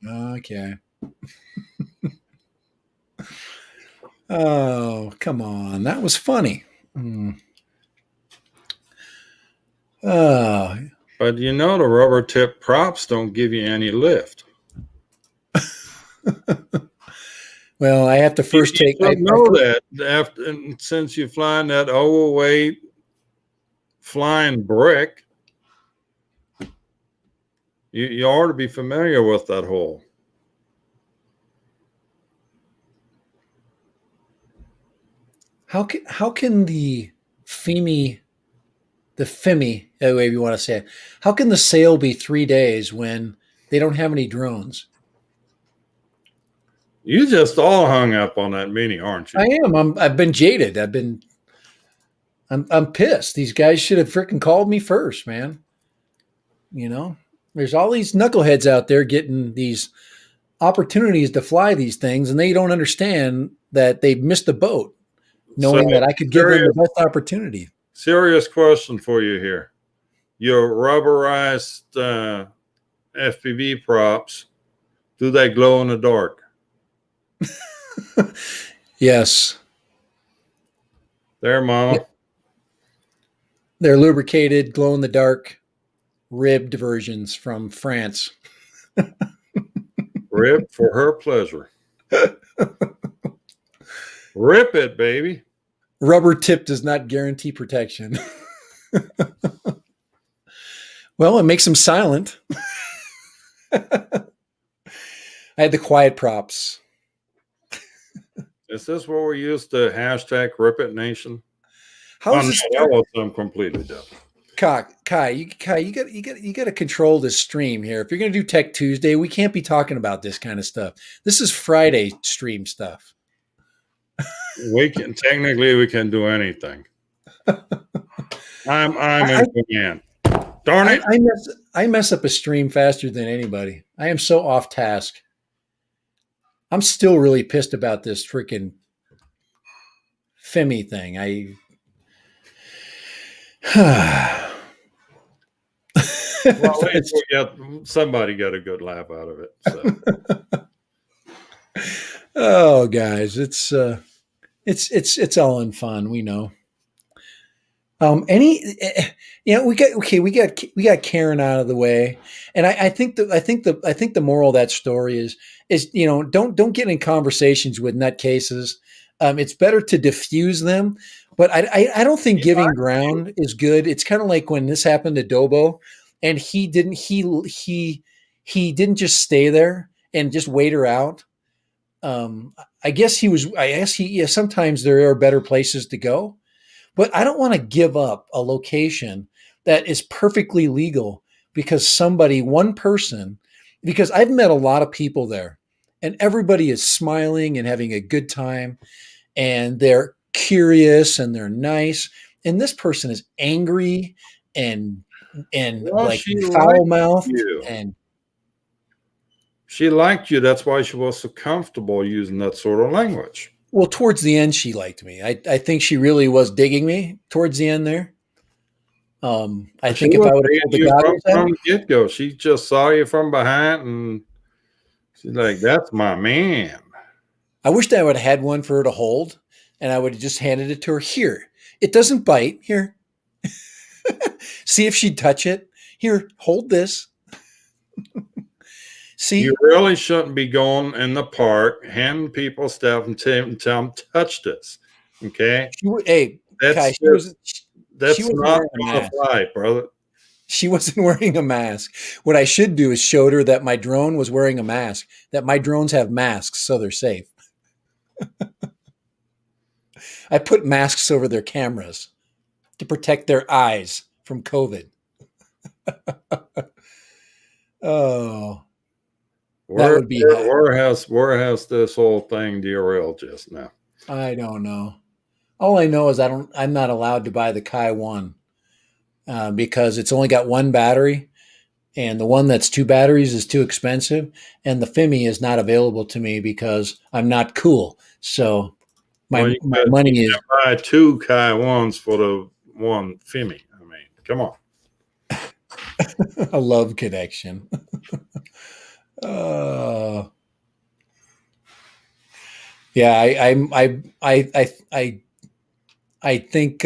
Okay. Oh, come on. That was funny. But the rubber tip props don't give you any lift. Well, I have to first take. I know that since you're flying that overweight flying brick, you ought to be familiar with that hole. How can the FEMI, however you want to say it, how can the sale be 3 days when they don't have any drones? You just all hung up on that Mini, aren't you? I am. I've been jaded. I'm pissed. These guys should have freaking called me first, man. There's all these knuckleheads out there getting these opportunities to fly these things, and they don't understand that they've missed the boat, knowing that I could give them the best opportunity. Serious question for you here. Your rubberized FPV props, do they glow in the dark? Yes. There, Mama. They're lubricated, glow in the dark, ribbed versions from France. Ribbed for her pleasure. Rip it, baby. Rubber tip does not guarantee protection. Well, it makes them silent. I had the quiet props. Is this where we used the hashtag Rip It Nation? How is this? That was something completely different. Kai, you got to control this stream here. If you're going to do Tech Tuesday, we can't be talking about this kind of stuff. This is Friday stream stuff. We can do anything. I'm in command. Darn it! I mess up a stream faster than anybody. I am so off task. I'm still really pissed about this freaking FEMI thing. Well, somebody got a good laugh out of it. So. Oh, guys, it's all in fun. We know. We got Karen out of the way, and I think the moral of that story is don't get in conversations with nutcases. It's better to diffuse them, But I don't think giving ground is good. It's kind of like when this happened to Dobo, and he didn't just stay there and just wait her out. I guess he was. I guess he. Yeah, sometimes there are better places to go, but I don't want to give up a location that is perfectly legal because one person, because I've met a lot of people there, and everybody is smiling and having a good time, and they're curious and they're nice, and this person is angry and Well, like she liked foul mouthed you. and She liked you. That's why she was so comfortable using that sort of language. well, towards the end she liked me. I think she really was digging me towards the end there. I She think if was I would have digging pulled the you goggles from out, the get go. She just saw you from behind, and she's like, "That's my man." I wished I would have had one for her to hold, and I would have just handed it to her. Here, it doesn't bite. Here, see if she'd touch it. Here, hold this. See, You really shouldn't be going in the park, handing people stuff, and tell them touch this. Okay, hey, that's Kai, just, she that's wasn't not wearing a gonna mask. fly, brother. She wasn't wearing a mask. What I should do is show her that my drone was wearing a mask. That my drones have masks, so they're safe. I put masks over their cameras to protect their eyes from COVID. Oh, that would be. Where has this whole thing derailed just now? I don't know. All I know is I'm not allowed to buy the Kai One because it's only got one battery, and the one that's two batteries is too expensive, and the Fimi is not available to me because I'm not cool. So my money is. Buy two Kai ones for the one Fimi. I mean, come on. A love connection. uh, yeah, I think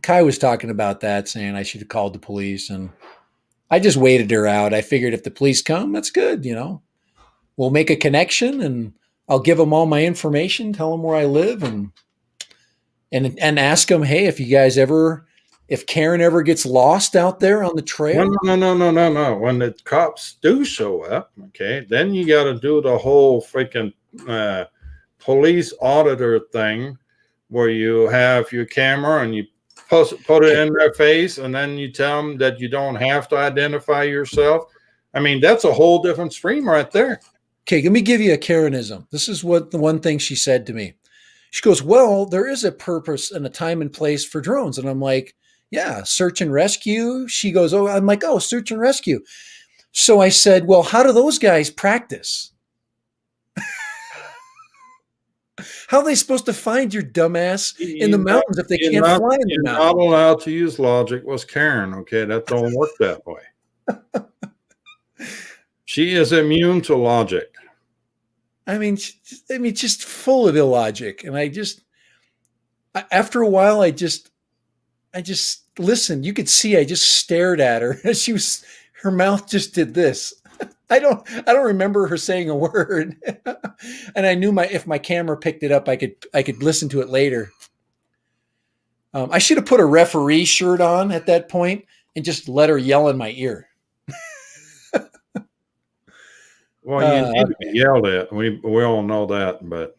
Kai was talking about that, saying I should have called the police, and I just waited her out. I figured if the police come, that's good. We'll make a connection, and I'll give them all my information, tell them where I live, and ask them, hey, if Karen ever gets lost out there on the trail. No. When the cops do show up, okay, then you got to do the whole freaking police auditor thing where you have your camera and you put it in their face, and then you tell them that you don't have to identify yourself. I mean, that's a whole different stream right there. Okay, let me give you a Karenism. This is what the one thing she said to me. She goes, well, there is a purpose and a time and place for drones. And I'm like, yeah, search and rescue. She goes, oh, I'm like, oh, search and rescue. So I said, well, how do those guys practice? How are they supposed to find your dumbass in the mountains if they can't fly in the mountains? You're not allowed to use logic. Was Karen, okay? That don't work that way. She is immune to logic. I mean, just full of illogic. And after a while, I just listened. You could see I just stared at her. Her mouth just did this. I don't remember her saying a word. And I knew if my camera picked it up, I could listen to it later. I should have put a referee shirt on at that point and just let her yell in my ear. Well, you need to be yelled at. We all know that, but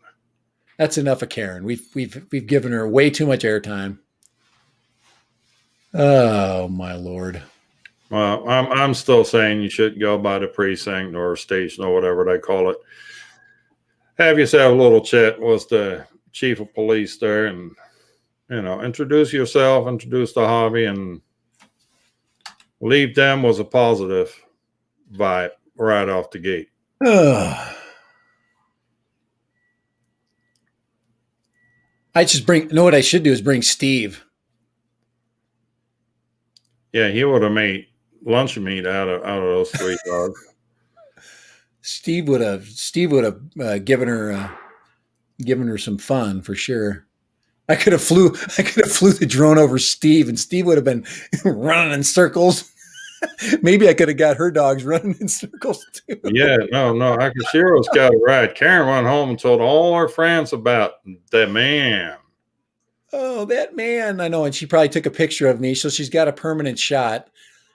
that's enough of Karen. We've given her way too much airtime. Oh my Lord. Well, I'm still saying you should go by the precinct or station or whatever they call it. Have yourself a little chat with the chief of police there, and introduce yourself, introduce the hobby, and leave them with a positive vibe right off the gate. I just what I should do is bring Steve. Yeah, he would have made lunch meat out of those three dogs. Steve would have given her some fun for sure. I could have flew the drone over Steve, and Steve would have been running in circles. Maybe I could have got her dogs running in circles too. Yeah, no, Akashiro's got it right. Karen went home and told all her friends about the man. Oh, that man. I know. And she probably took a picture of me. So she's got a permanent shot.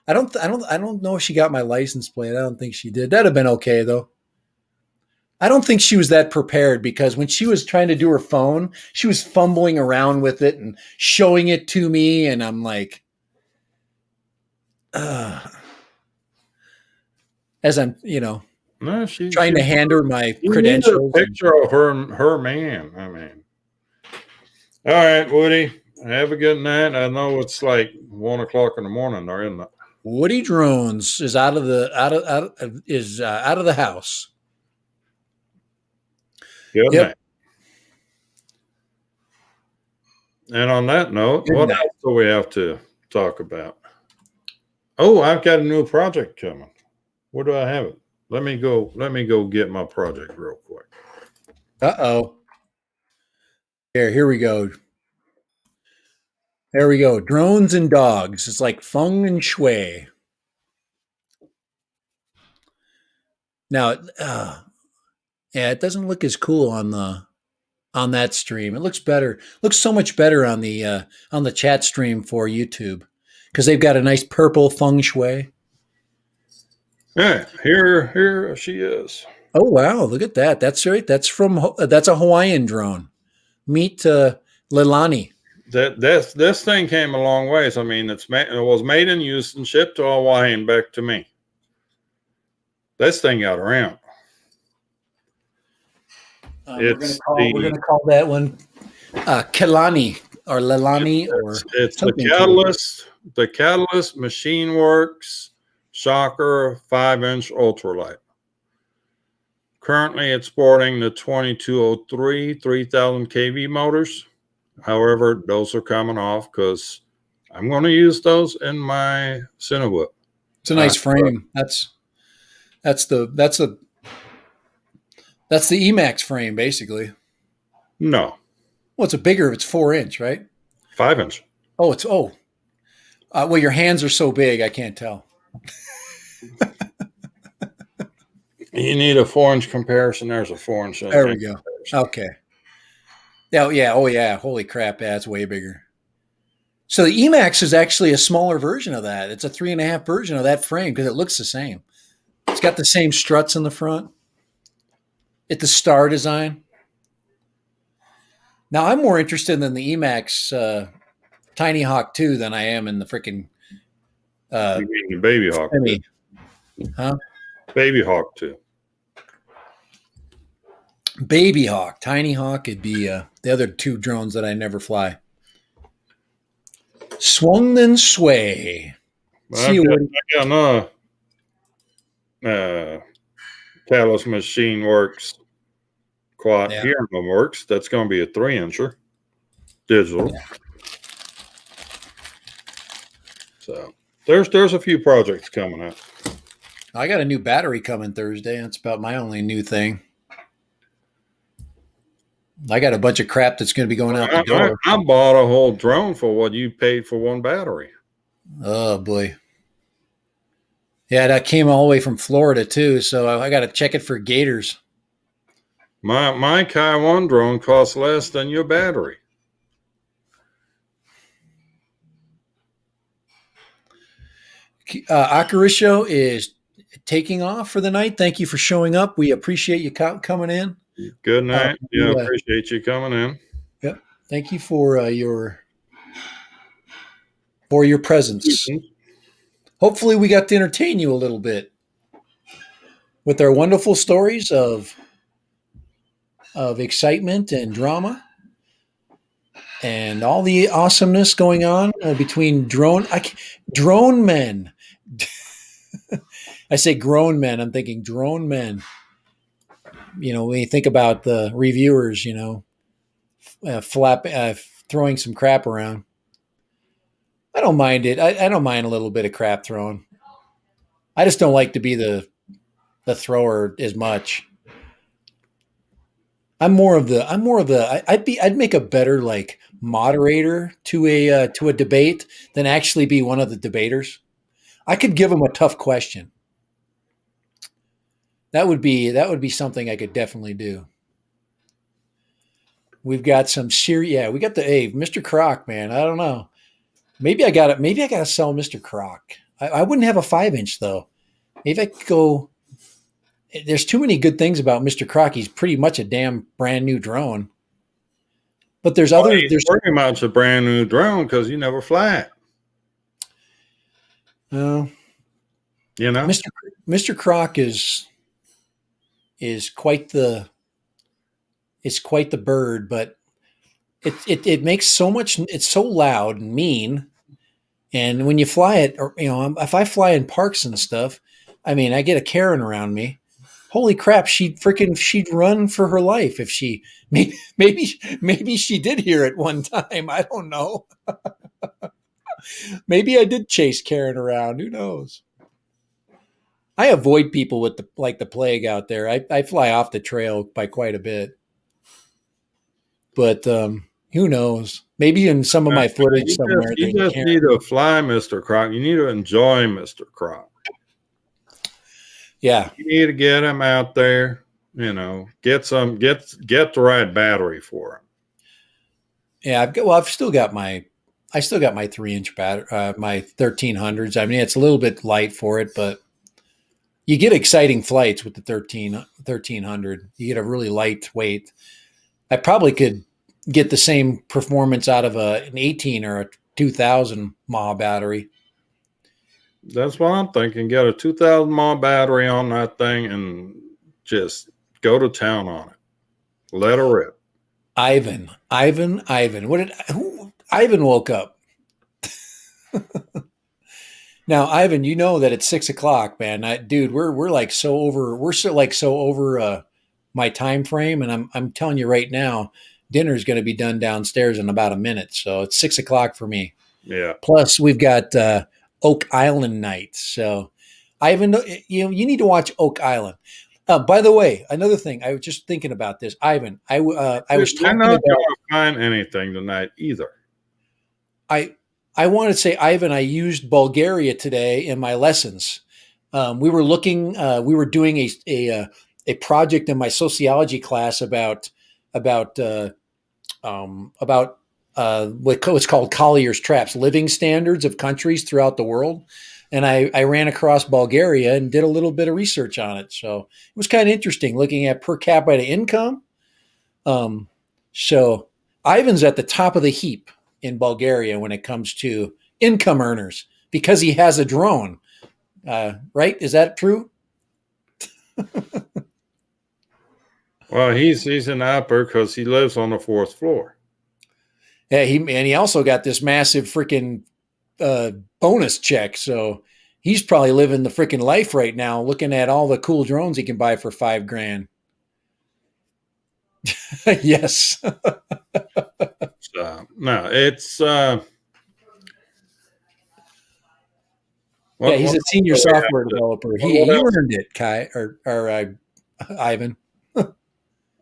I don't know if she got my license plate. I don't think she did. That'd have been okay though. I don't think she was that prepared because when she was trying to do her phone, she was fumbling around with it and showing it to me. And I'm like, as I'm, No, trying to hand her my you need a credentials. picture of her man. I mean, all right, Woody. Have a good night. I know it's like 1 o'clock in the morning, there, isn't it? Woody Drones is out of the house. Good Yep. night. And on that note, Good what night. else do we have to talk about? Oh, I've got a new project coming. Where do I have it? Let me go get my project real quick. Uh-oh. Here we go. There we go. Drones and dogs. It's like feng and shui. Now, yeah, it doesn't look as cool on that stream. It looks better. Looks so much better on the chat stream for YouTube because they've got a nice purple feng shui. Yeah, here she is. Oh wow, look at that. That's right. That's a Hawaiian drone. Meet Lilani. This thing came a long ways. I mean, it was made in Houston, shipped to Hawaii, and back to me. This thing got around. We're gonna call that one Kelani or Lilani it's the something. Catalyst Machine Works Shocker 5-inch ultralight. Currently, it's sporting the 2203 3000 kV motors. However, those are coming off because I'm going to use those in my Cinewhoop. It's a nice frame. That's the Emax frame, basically. No, Well, it's a bigger. It's 4-inch, right? 5-inch. Oh. Well, your hands are so big, I can't tell. You need a 4-inch comparison. There's a 4-inch. There we go. Okay. Yeah. Oh, yeah. Holy crap. That's way bigger. So the Emax is actually a smaller version of that. It's a 3.5 version of that frame because it looks the same. It's got the same struts in the front. It's the star design. Now, I'm more interested in the Emax Tiny Hawk 2 than I am in the freaking You mean the Baby Hawk? Huh? Baby Hawk 2. Baby Hawk. Tiny Hawk would be the other two drones that I never fly. Swung and sway. I got another Catalyst Machine Works quad here in the works. That's going to be a 3-incher digital. Yeah. So there's a few projects coming up. I got a new battery coming Thursday. That's about my only new thing. I got a bunch of crap that's going to be going out the door. I bought a whole drone for what you paid for one battery. Oh boy. Yeah, that came all the way from Florida too, so I got to check it for gators. My Kai 1 drone costs less than your battery. Akarisho is taking off for the night. Thank you for showing up. We appreciate you coming in. Good night. Appreciate you coming in. Yep. Thank you for your presence. Mm-hmm. Hopefully we got to entertain you a little bit with our wonderful stories of excitement and drama and all the awesomeness going on between drone men. I say grown men. I'm thinking drone men. You know, when you think about the reviewers, you know, throwing some crap around. I don't mind it. I don't mind a little bit of crap thrown. I just don't like to be the thrower as much. I'd make a better like moderator to a debate than actually be one of the debaters. I could give them a tough question. That would be something I could definitely do. We've got some serious. Yeah, we got the Mr. Croc, man. I don't know. Maybe I got it. Maybe I got to sell Mr. Croc. I wouldn't have a 5-inch though. Maybe I could go. There's too many good things about Mr. Croc. He's pretty much a damn brand new drone. But there's other. Well, There's pretty much a brand new drone because you never fly it. You know, Mr. Croc is quite the bird, but it makes so much. It's so loud and mean, and when you fly it, or if I fly in parks and stuff, I mean, I get a Karen around me. Holy crap, she'd run for her life if she maybe she did hear it one time. I don't know. Maybe I did chase Karen around. Who knows? I avoid people with the plague out there. I fly off the trail by quite a bit. But who knows? Maybe in some of my footage somewhere. You just need to fly Mr. Croc. You need to enjoy Mr. Croc. Yeah. You need to get him out there, get the right battery for him. Yeah, I've still got my 3-inch battery, my 1300s. I mean, it's a little bit light for it, but you get exciting flights with the 1300. You get a really lightweight. I probably could get the same performance out of an 18 or a 2000 mAh battery. That's what I'm thinking. Get a 2000 mAh battery on that thing and just go to town on it. Let her rip. Ivan. Ivan woke up. Now, Ivan, you know that it's 6 o'clock, man. Dude, we're like so over. We're so over my time frame, and I'm telling you right now, dinner's going to be done downstairs in about a minute. So it's 6 o'clock for me. Yeah. Plus, we've got Oak Island night. So, Ivan, you need to watch Oak Island. By the way, another thing, I was just thinking about this, Ivan. I was You're talking not about. going to find anything tonight either. I want to say, Ivan, I used Bulgaria today in my lessons. We were doing a project in my sociology class about what's called Collier's traps, living standards of countries throughout the world. And I ran across Bulgaria and did a little bit of research on it. So it was kind of interesting looking at per capita income. So Ivan's at the top of the heap in Bulgaria when it comes to income earners because he has a drone. Right? Is that true? Well, he's an upper because he lives on the 4th floor. Yeah, he also got this massive freaking bonus check. So he's probably living the freaking life right now, looking at all the cool drones he can buy for $5,000. Yes. No, it's yeah, he's a senior software developer. He earned it, Kai or Ivan.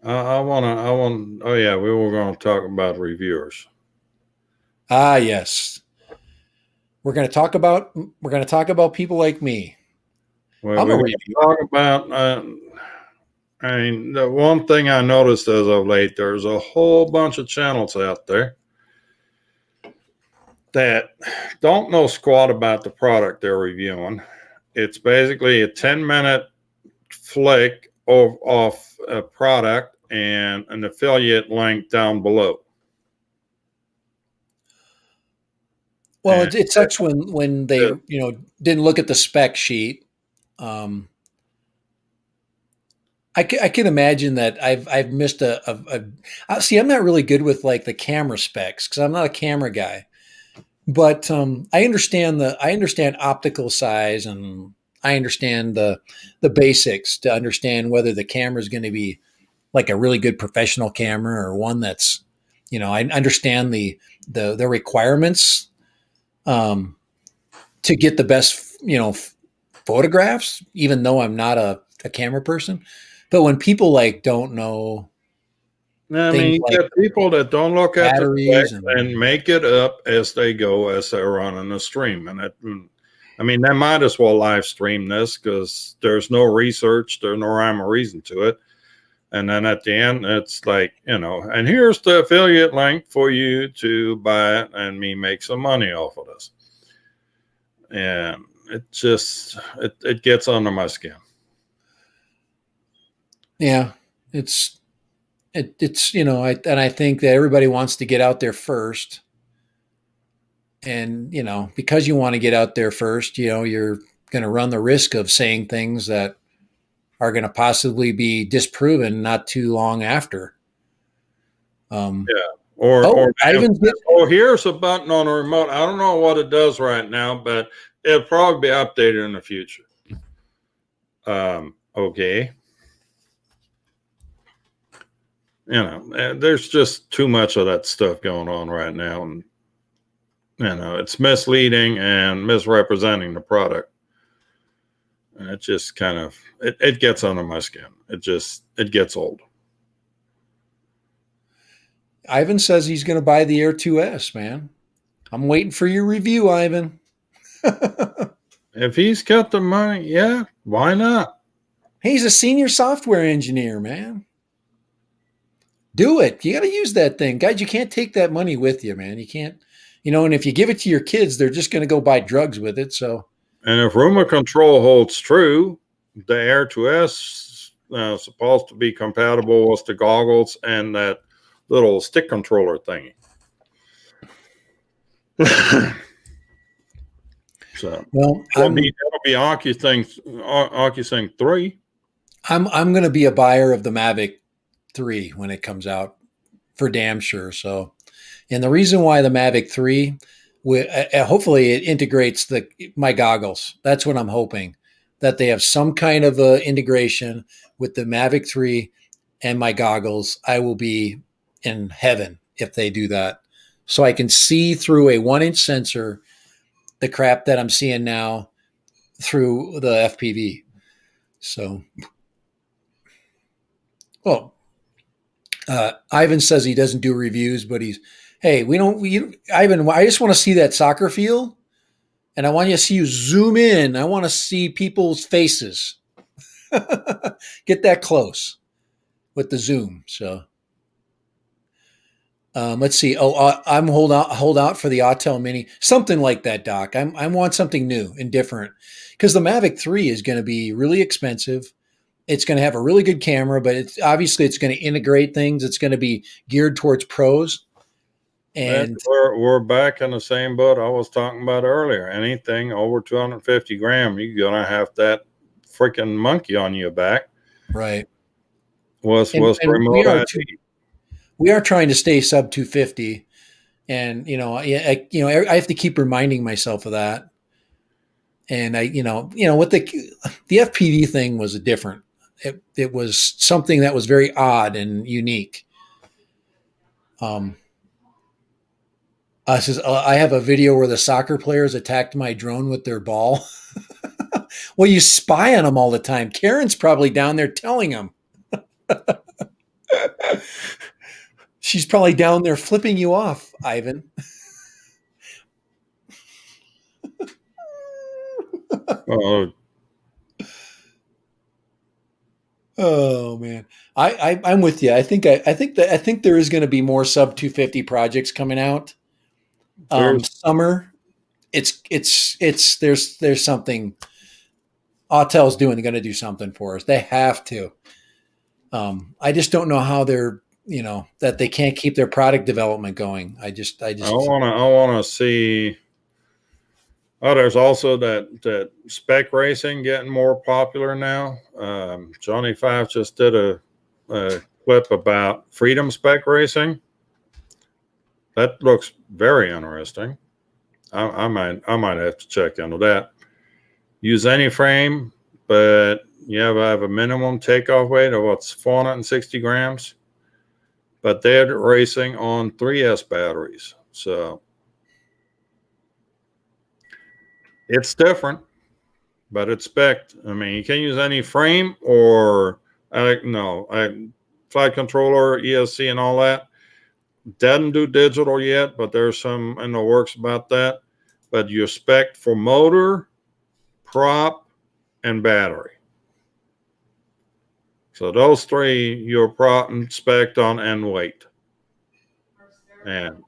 Oh yeah, we were going to talk about reviewers. Ah, yes. We're going to talk about people like me. Well, we're going to talk about. The one thing I noticed as of late, there's a whole bunch of channels out there that don't know squat about the product they're reviewing. It's basically a 10-minute flick off a product and an affiliate link down below. Well, it sucks when they didn't look at the spec sheet. I can imagine that I've missed see, I'm not really good with like the camera specs because I'm not a camera guy, but I understand optical size and I understand the basics to understand whether the camera is going to be like a really good professional camera or one that's, I understand the requirements to get the best, photographs, even though I'm not a camera person. But when people don't know, I mean, you get people that don't look at the specs and make it up as they go as they're running a stream. And they might as well live stream this because there's no research, there's no rhyme or reason to it. And then at the end, it's like, and here's the affiliate link for you to buy it and me make some money off of this. And it just, it gets under my skin. Yeah, it's I think that everybody wants to get out there first. And, because you want to get out there first, you're going to run the risk of saying things that are going to possibly be disproven not too long after. Or here's a button on a remote. I don't know what it does right now, but it'll probably be updated in the future. Okay. There's just too much of that stuff going on right now. And, it's misleading and misrepresenting the product. And it just kind of, it gets under my skin. It gets old. Ivan says he's going to buy the Air 2S, man. I'm waiting for your review, Ivan. If he's got the money, yeah, why not? He's a senior software engineer, man. Do it. You got to use that thing. Guys, you can't take that money with you, man. You can't, and if you give it to your kids, they're just going to go buy drugs with it. So, and if rumor control holds true, the Air 2S is supposed to be compatible with the goggles and that little stick controller thingy. So, well, that'll be OcuSync 3. I'm going to be a buyer of the Mavic 3 when it comes out, for damn sure. So, and the reason why the Mavic 3, hopefully it integrates my goggles. That's what I'm hoping, that they have some kind of a integration with the Mavic 3 and my goggles. I will be in heaven if they do that. So I can see through a 1-inch sensor, the crap that I'm seeing now through the FPV. So, well, Ivan says he doesn't do reviews, but Ivan, I just want to see that soccer field, and I want you to see you zoom in. I want to see people's faces. Get that close with the zoom. So, let's see. I'm hold out for the Autel Mini, something like that, Doc. I want something new and different, because the Mavic 3 is going to be really expensive. It's going to have a really good camera, but it's going to integrate things. It's going to be geared towards pros. And we're back in the same boat I was talking about earlier. Anything over 250 grams, you're going to have that freaking monkey on your back. Right. Remote we are trying to stay sub 250. And, I have to keep reminding myself of that. And what the FPV thing was different. It was something that was very odd and unique. I have a video where the soccer players attacked my drone with their ball. Well, you spy on them all the time. Karen's probably down there telling them. She's probably down there flipping you off, Ivan. Oh man, I'm with you. I think there is going to be more sub 250 projects coming out. Summer, there's something Autel's going to do something for us. They have to. I just don't know how they're, that they can't keep their product development going. I want to see. Oh, there's also that spec racing getting more popular now. Johnny Five just did a clip about Freedom Spec Racing. That looks very interesting. I might have to check into that. Use any frame, but you have a minimum takeoff weight of 460 grams. But they're racing on 3S batteries, so it's different, but it's spec'd. I mean, you can use any frame or flight controller, ESC, and all that. Doesn't do digital yet, but there's some in the works about that. But you're spec'd for motor, prop, and battery. So those three you're inspect on and weight. And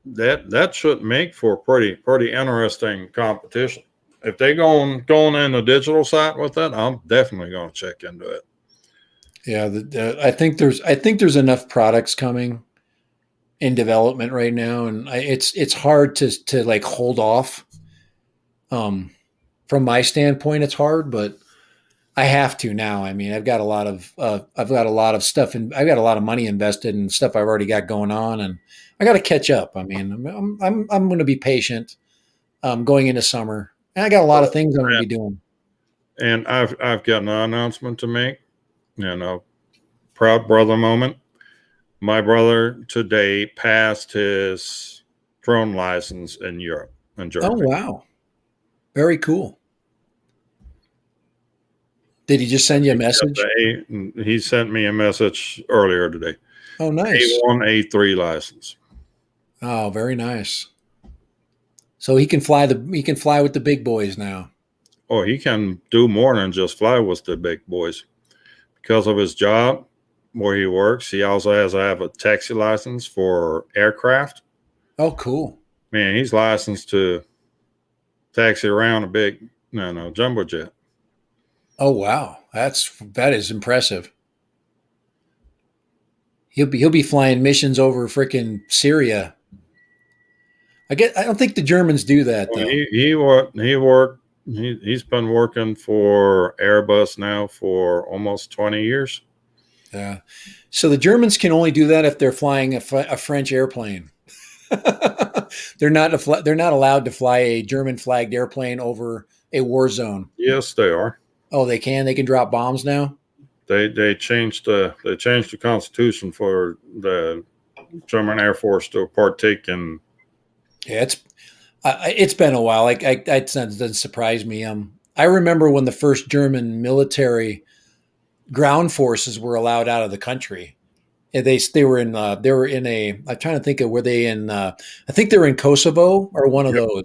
that should make for pretty interesting competition. If they going in the digital side with that, I'm definitely going to check into it. Yeah, I think there's enough products coming in development right now, and it's hard to like hold off. From my standpoint, it's hard, but I have to now. I mean, I've got a lot of stuff, and I've got a lot of money invested in stuff I've already got going on, and I got to catch up. I mean, I'm going to be patient going into summer, and I got a lot of things I'm going to be doing. And I've got an announcement to make. Proud brother moment. My brother today passed his drone license in Europe and Germany. Oh wow, very cool. Did he just send you a message? He sent me a message earlier today. Oh, nice. A1, A3 license. Oh, very nice. So he can fly with the big boys now. Oh, he can do more than just fly with the big boys. Because of his job, where he works, he also has to have a taxi license for aircraft. Oh, cool. Man, he's licensed to taxi around a big, jumbo jet. Oh wow, that is impressive. He'll be flying missions over freaking Syria. I don't think the Germans do that though. He's been working for Airbus now for almost 20 years. Yeah. So the Germans can only do that if they're flying a French airplane. They're not allowed to fly a German flagged airplane over a war zone. Yes, they are. Oh, they can. They can drop bombs now. They changed the Constitution for the German Air Force to partake in. Yeah, it's been a while. It doesn't surprise me. I remember when the first German military ground forces were allowed out of the country. They were in I'm trying to think of, were they in? I think they were in Kosovo or one of those.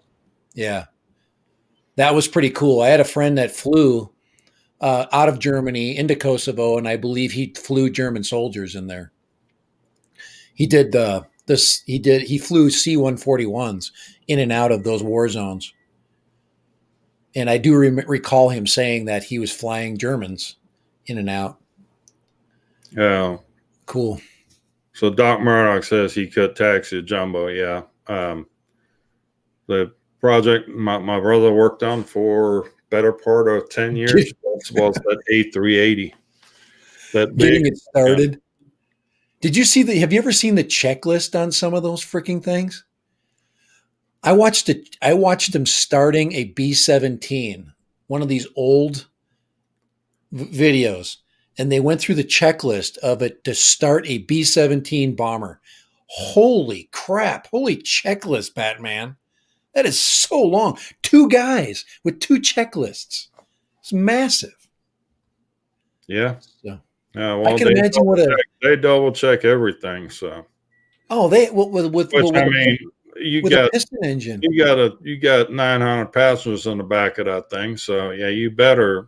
Yeah, that was pretty cool. I had a friend that flew out of Germany into Kosovo, and I believe he flew German soldiers in there. He did he flew C-141s in and out of those war zones. And I do recall him saying that he was flying Germans in and out. Yeah. Cool. So Doc Murdoch says he could taxi a jumbo. Yeah. The project my brother worked on for better part of 10 years was that A380. Getting it started. Yeah. Did you see have you ever seen the checklist on some of those freaking things? I watched them starting a B-17, one of these old videos, and they went through the checklist of it to start a B-17 bomber. Holy crap. Holy checklist, Batman. That is so long. 2 guys with 2 checklists. It's massive. Yeah. So, well, I can imagine they double check everything. So. Oh, You with got a piston engine. You got 900 passengers in the back of that thing. So yeah, you better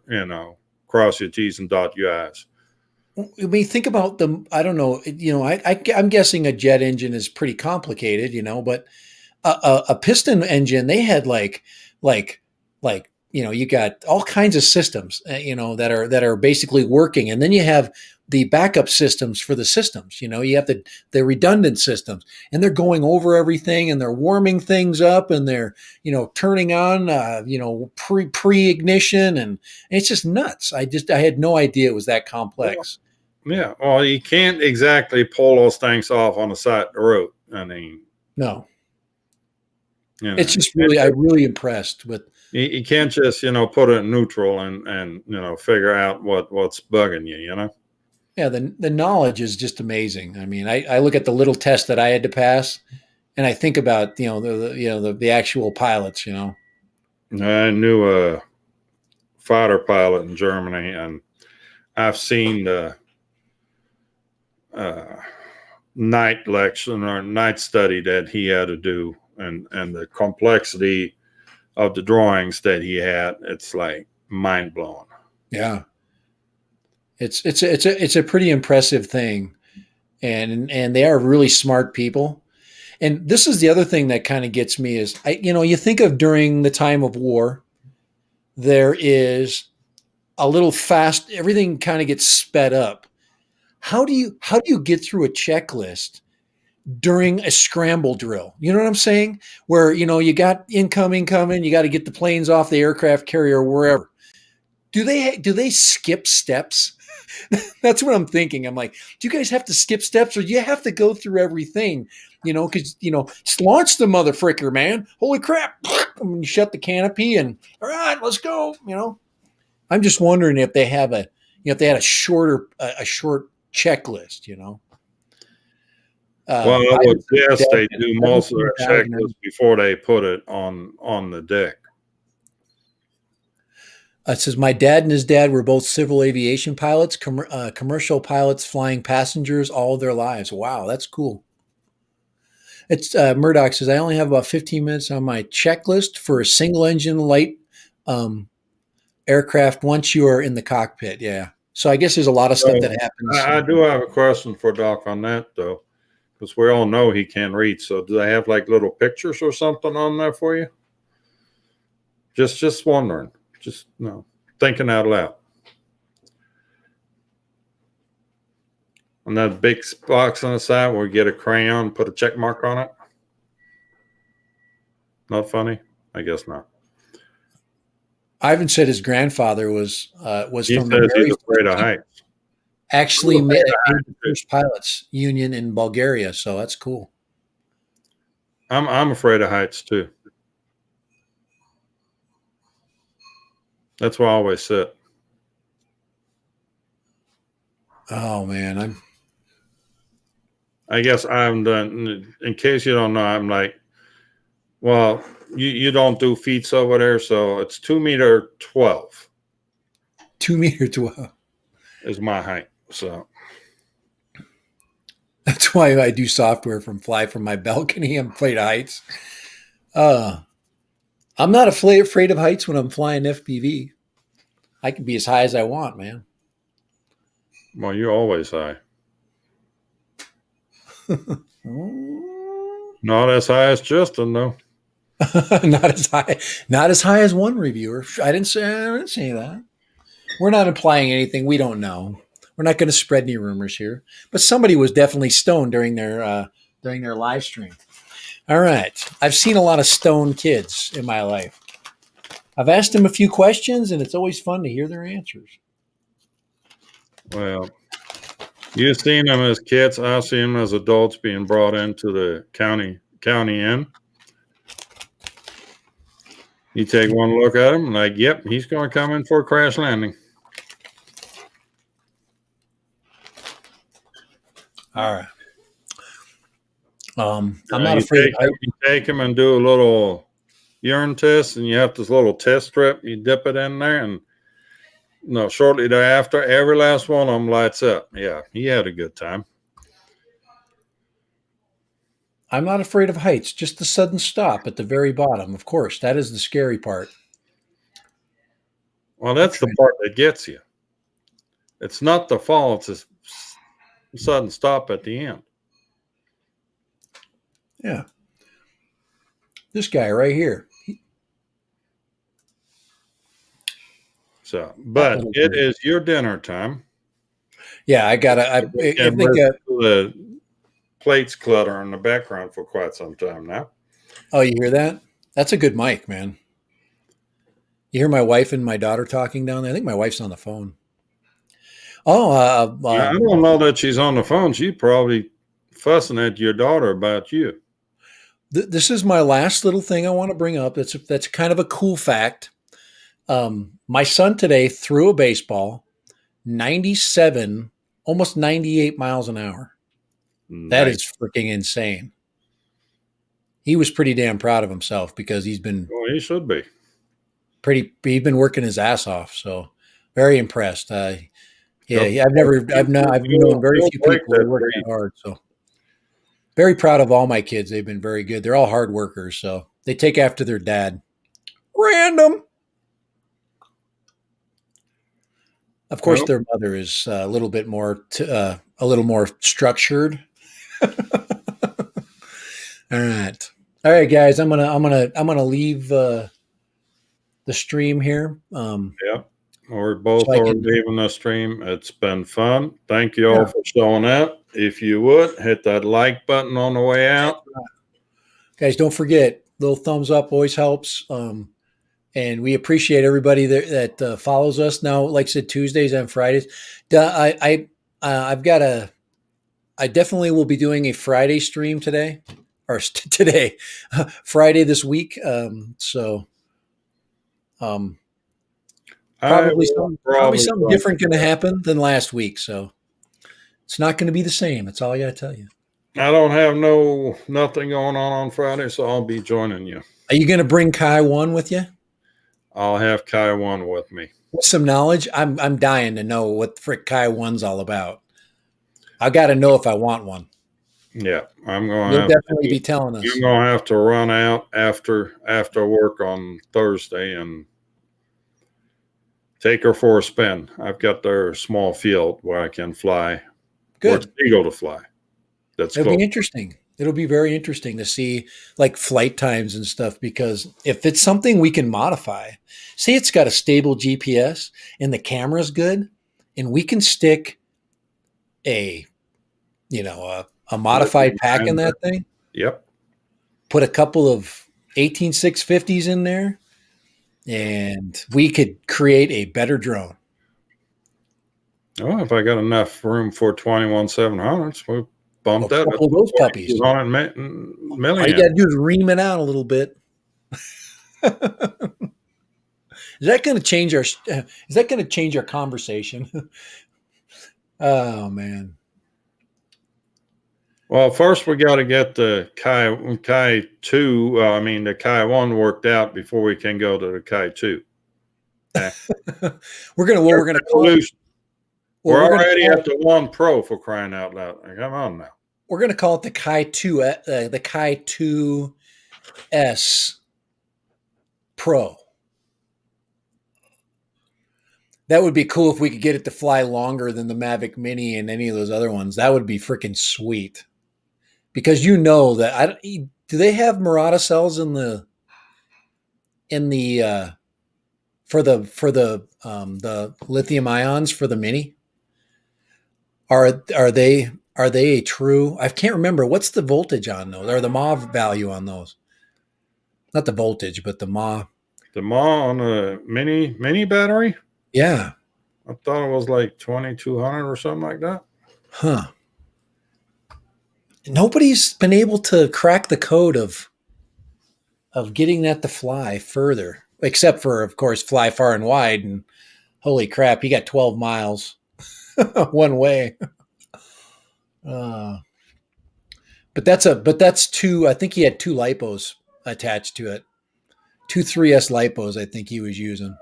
cross your T's and dot your I's. I mean, think about I don't know. I'm guessing a jet engine is pretty complicated. But a piston engine, they had like you got all kinds of systems that are basically working, and then you have the backup systems for the systems. You have the redundant systems, and they're going over everything, and they're warming things up, and they're turning on pre ignition, and it's just nuts. I had no idea it was that complex. Yeah, well, you can't exactly pull those things off on the side of the road. I mean, no. It's just I'm really impressed with. You can't just put it in neutral and figure out what's bugging you. Yeah, the knowledge is just amazing. I mean, I look at the little test that I had to pass, and I think about the actual pilots. I knew a fighter pilot in Germany, and I've seen the night lecture or night study that he had to do, and the complexity of the drawings that he had. It's like mind blowing. Yeah. It's a pretty impressive thing, and they are really smart people. And this is the other thing that kind of gets me is you think of during the time of war, there is a little fast. Everything kind of gets sped up. How do you get through a checklist during a scramble drill? You know what I'm saying? Where you got incoming coming, you got to get the planes off the aircraft carrier wherever. Do they skip steps? That's what I'm thinking. I'm like, do you guys have to skip steps, or do you have to go through everything? Because just launch the mother fricker, man. Holy crap! And you shut the canopy, and all right, let's go. I'm just wondering if they have if they had a short checklist. Well, I would guess they do most of their 17,000. checklists before they put it on the deck. It says my dad and his dad were both civil aviation pilots, commercial pilots flying passengers all their lives. Wow, that's cool. It's Murdoch says I only have about 15 minutes on my checklist for a single engine light aircraft once you are in the cockpit. Yeah. So I guess there's a lot of stuff that happens. I do have a question for Doc on that though, because we all know he can't read. So do they have like little pictures or something on there for you? Just wondering. Just thinking out loud. On that big box on the side where you get a crayon, put a check mark on it. Not funny? I guess not. Ivan said his grandfather was He from says the he's afraid of heights. actually made the first pilots union in Bulgaria. So that's cool. I'm afraid of heights too. That's why I always sit. Oh man, I guess I'm done. In case you don't know, I'm like, well, you don't do feet over there, so it's 2.12 meters. 2 meter 12. Is my height. So That's why I do software fly from my balcony. I'm afraid of heights. I'm not afraid of heights when I'm flying FPV. I can be as high as I want, man. well, you're always high. Not as high as Justin, though. Not as high as one reviewer. I didn't say that. We're not implying anything we don't know. We're not going to spread any rumors here. But somebody was definitely stoned during their live stream. All right. I've seen a lot of stoned kids in my life. I've asked them a few questions, and it's always fun to hear their answers. Well, you've seen them as kids. I've seen them as adults being brought into the county inn. You take one look at him, like, yep, he's going to come in for a crash landing. All right. I'm not afraid. You take him and do a little urine test, and you have this little test strip. You dip it in there, and shortly thereafter, every last one of them lights up. Yeah, he had a good time. I'm not afraid of heights. Just the sudden stop at the very bottom. Of course, that is the scary part. Well, that's the part that gets you. It's not the fall; it's a sudden stop at the end. Yeah. This guy right here. So, but it is your dinner time. Yeah, I gotta. I think the plates clutter in the background for quite some time now. Oh, you hear that? That's a good mic, man. You hear my wife and my daughter talking down there? I think my wife's on the phone. Oh, I don't know that she's on the phone. She's probably fussing at your daughter about you. This is my last little thing I want to bring up. That's kind of a cool fact. My son today threw a baseball 97, almost 98 miles an hour. Nice. That is freaking insane. He was pretty damn proud of himself because he's been he should be he's been working his ass off. So very impressed. I've known very few people who work that hard. So very proud of all my kids. They've been very good. They're all hard workers. So they take after their dad. Random. Of course, Well, their mother is a little bit more, a little more structured. All right, guys. I'm gonna leave the stream here. yeah. We're So both I are can. leaving the stream. It's been fun. Thank you all Yeah. for showing up. If you would, hit that like button on the way out. Guys, don't forget, little thumbs up always helps. And we appreciate everybody that follows us now. Like I said, Tuesdays and Fridays. I've got I definitely will be doing a Friday stream today, or today, Friday this week. Um, I probably will probably probably something different going to happen than last week. So it's not going to be the same. That's all I got to tell you. I don't have nothing going on Friday, so I'll be joining you. Are you going to bring Kai One with you? I'll have Kai One with me. With some knowledge, I'm dying to know what the frick Kai One's all about. I got to know if I want one. Yeah, I'm going You'll to definitely be telling us. You're going to have to run out after work on Thursday and take her for a spin. I've got their small field where I can fly. Good. Or Eagle to fly. That's It'll close. be interesting. It'll be very interesting to see like flight times and stuff, because if it's something we can modify, say it's got a stable GPS and the camera's good, and we can stick a modified pack in that thing, Yep. put a couple of 18650s in there, and we could create a better drone. Oh, if I got enough room for 21-700s, we'll bump that Couple of those puppies. $1 All million. you got to do is ream it out a little bit. Is that going to change our? Is that going to change our conversation? Oh man! Well, first we got to get the Kai 2. The Kai 1 worked out before we can go to the Kai 2. Okay. we're gonna call it, We're already at the 1 Pro, for crying out loud. Come on now. We're gonna call it the Kai 2, the Kai 2S Pro. That would be cool if we could get it to fly longer than the Mavic Mini and any of those other ones. That would be freaking sweet. Because you know that do they have Murata cells in the for the lithium ions for the Mini? Are they a true? I can't remember what's the voltage on those, or the mAh value on those. Not the voltage, but the mAh. The mAh on the mini battery? Yeah. I thought it was like 2200 or something like that. Huh. Nobody's been able to crack the code of getting that to fly further, except for, of course, Fly Far and Wide. And holy crap, he got 12 miles one way. But that's two. I think he had 2 lipos attached to it. 2 3S lipos, I think he was using.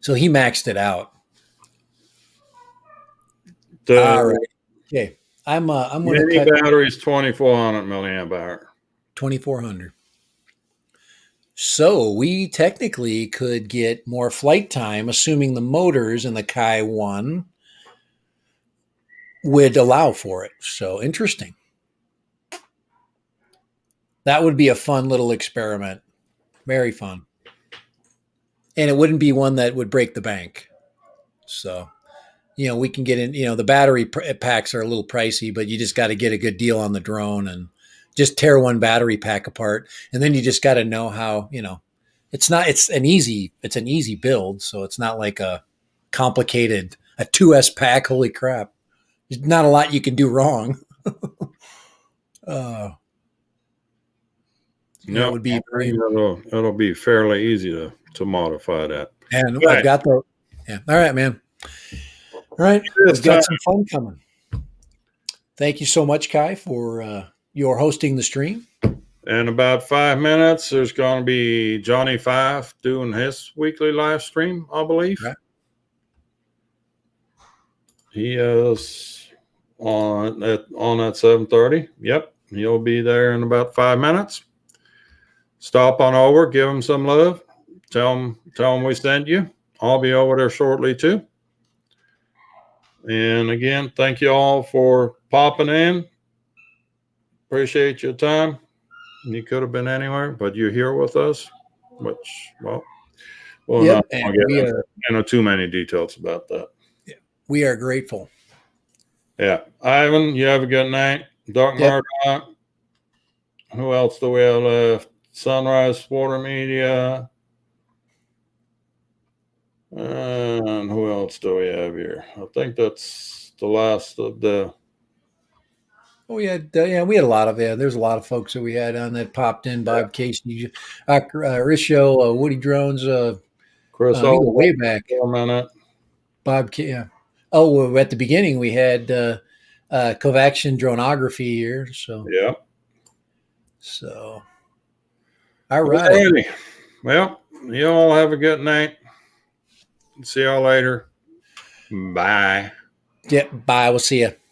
So he maxed it out. All right. Okay. I'm going mini to cut battery is 2400 milliamp hour. 2400. So we technically could get more flight time, assuming the motors in the Kai 1 would allow for it. So interesting. That would be a fun little experiment. Very fun. And it wouldn't be one that would break the bank. So, we can get in, the battery packs are a little pricey, but you just got to get a good deal on the drone and just tear one battery pack apart. And then you just got to know how, it's an easy build. So it's not like a 2S pack. Holy crap. There's not a lot you can do wrong. No, would be it'll be fairly easy to modify that. And I've got the, yeah. All right, man. All right. We've got some fun coming. Thank you so much, Kai, for your hosting the stream. In about 5 minutes, there's going to be Johnny Five doing his weekly live stream, I believe. Right. He is on at 7:30. Yep, he'll be there in about 5 minutes. Stop on over, give him some love. Tell him we sent you. I'll be over there shortly too. And again, thank you all for popping in. Appreciate your time. You could have been anywhere, but you're here with us, which, well, Yep, not and get into too many details about that. we are grateful. Yeah. Ivan, you have a good night. Doc Yep. Murdoch. Who else do we have left? Sunrise Sporter Media. And who else do we have here? I think that's the last of the. Oh, we had we had a lot of there's a lot of folks that we had on that popped in. Bob Casey, Risho, Woody Drones. Chris You go way back. For a minute. Bob. Oh, well, at the beginning we had Covaxian Dronography here. So Yeah. All right. Alrighty. Well, you all have a good night. See y'all later. Bye. Yep. Bye. We'll see you.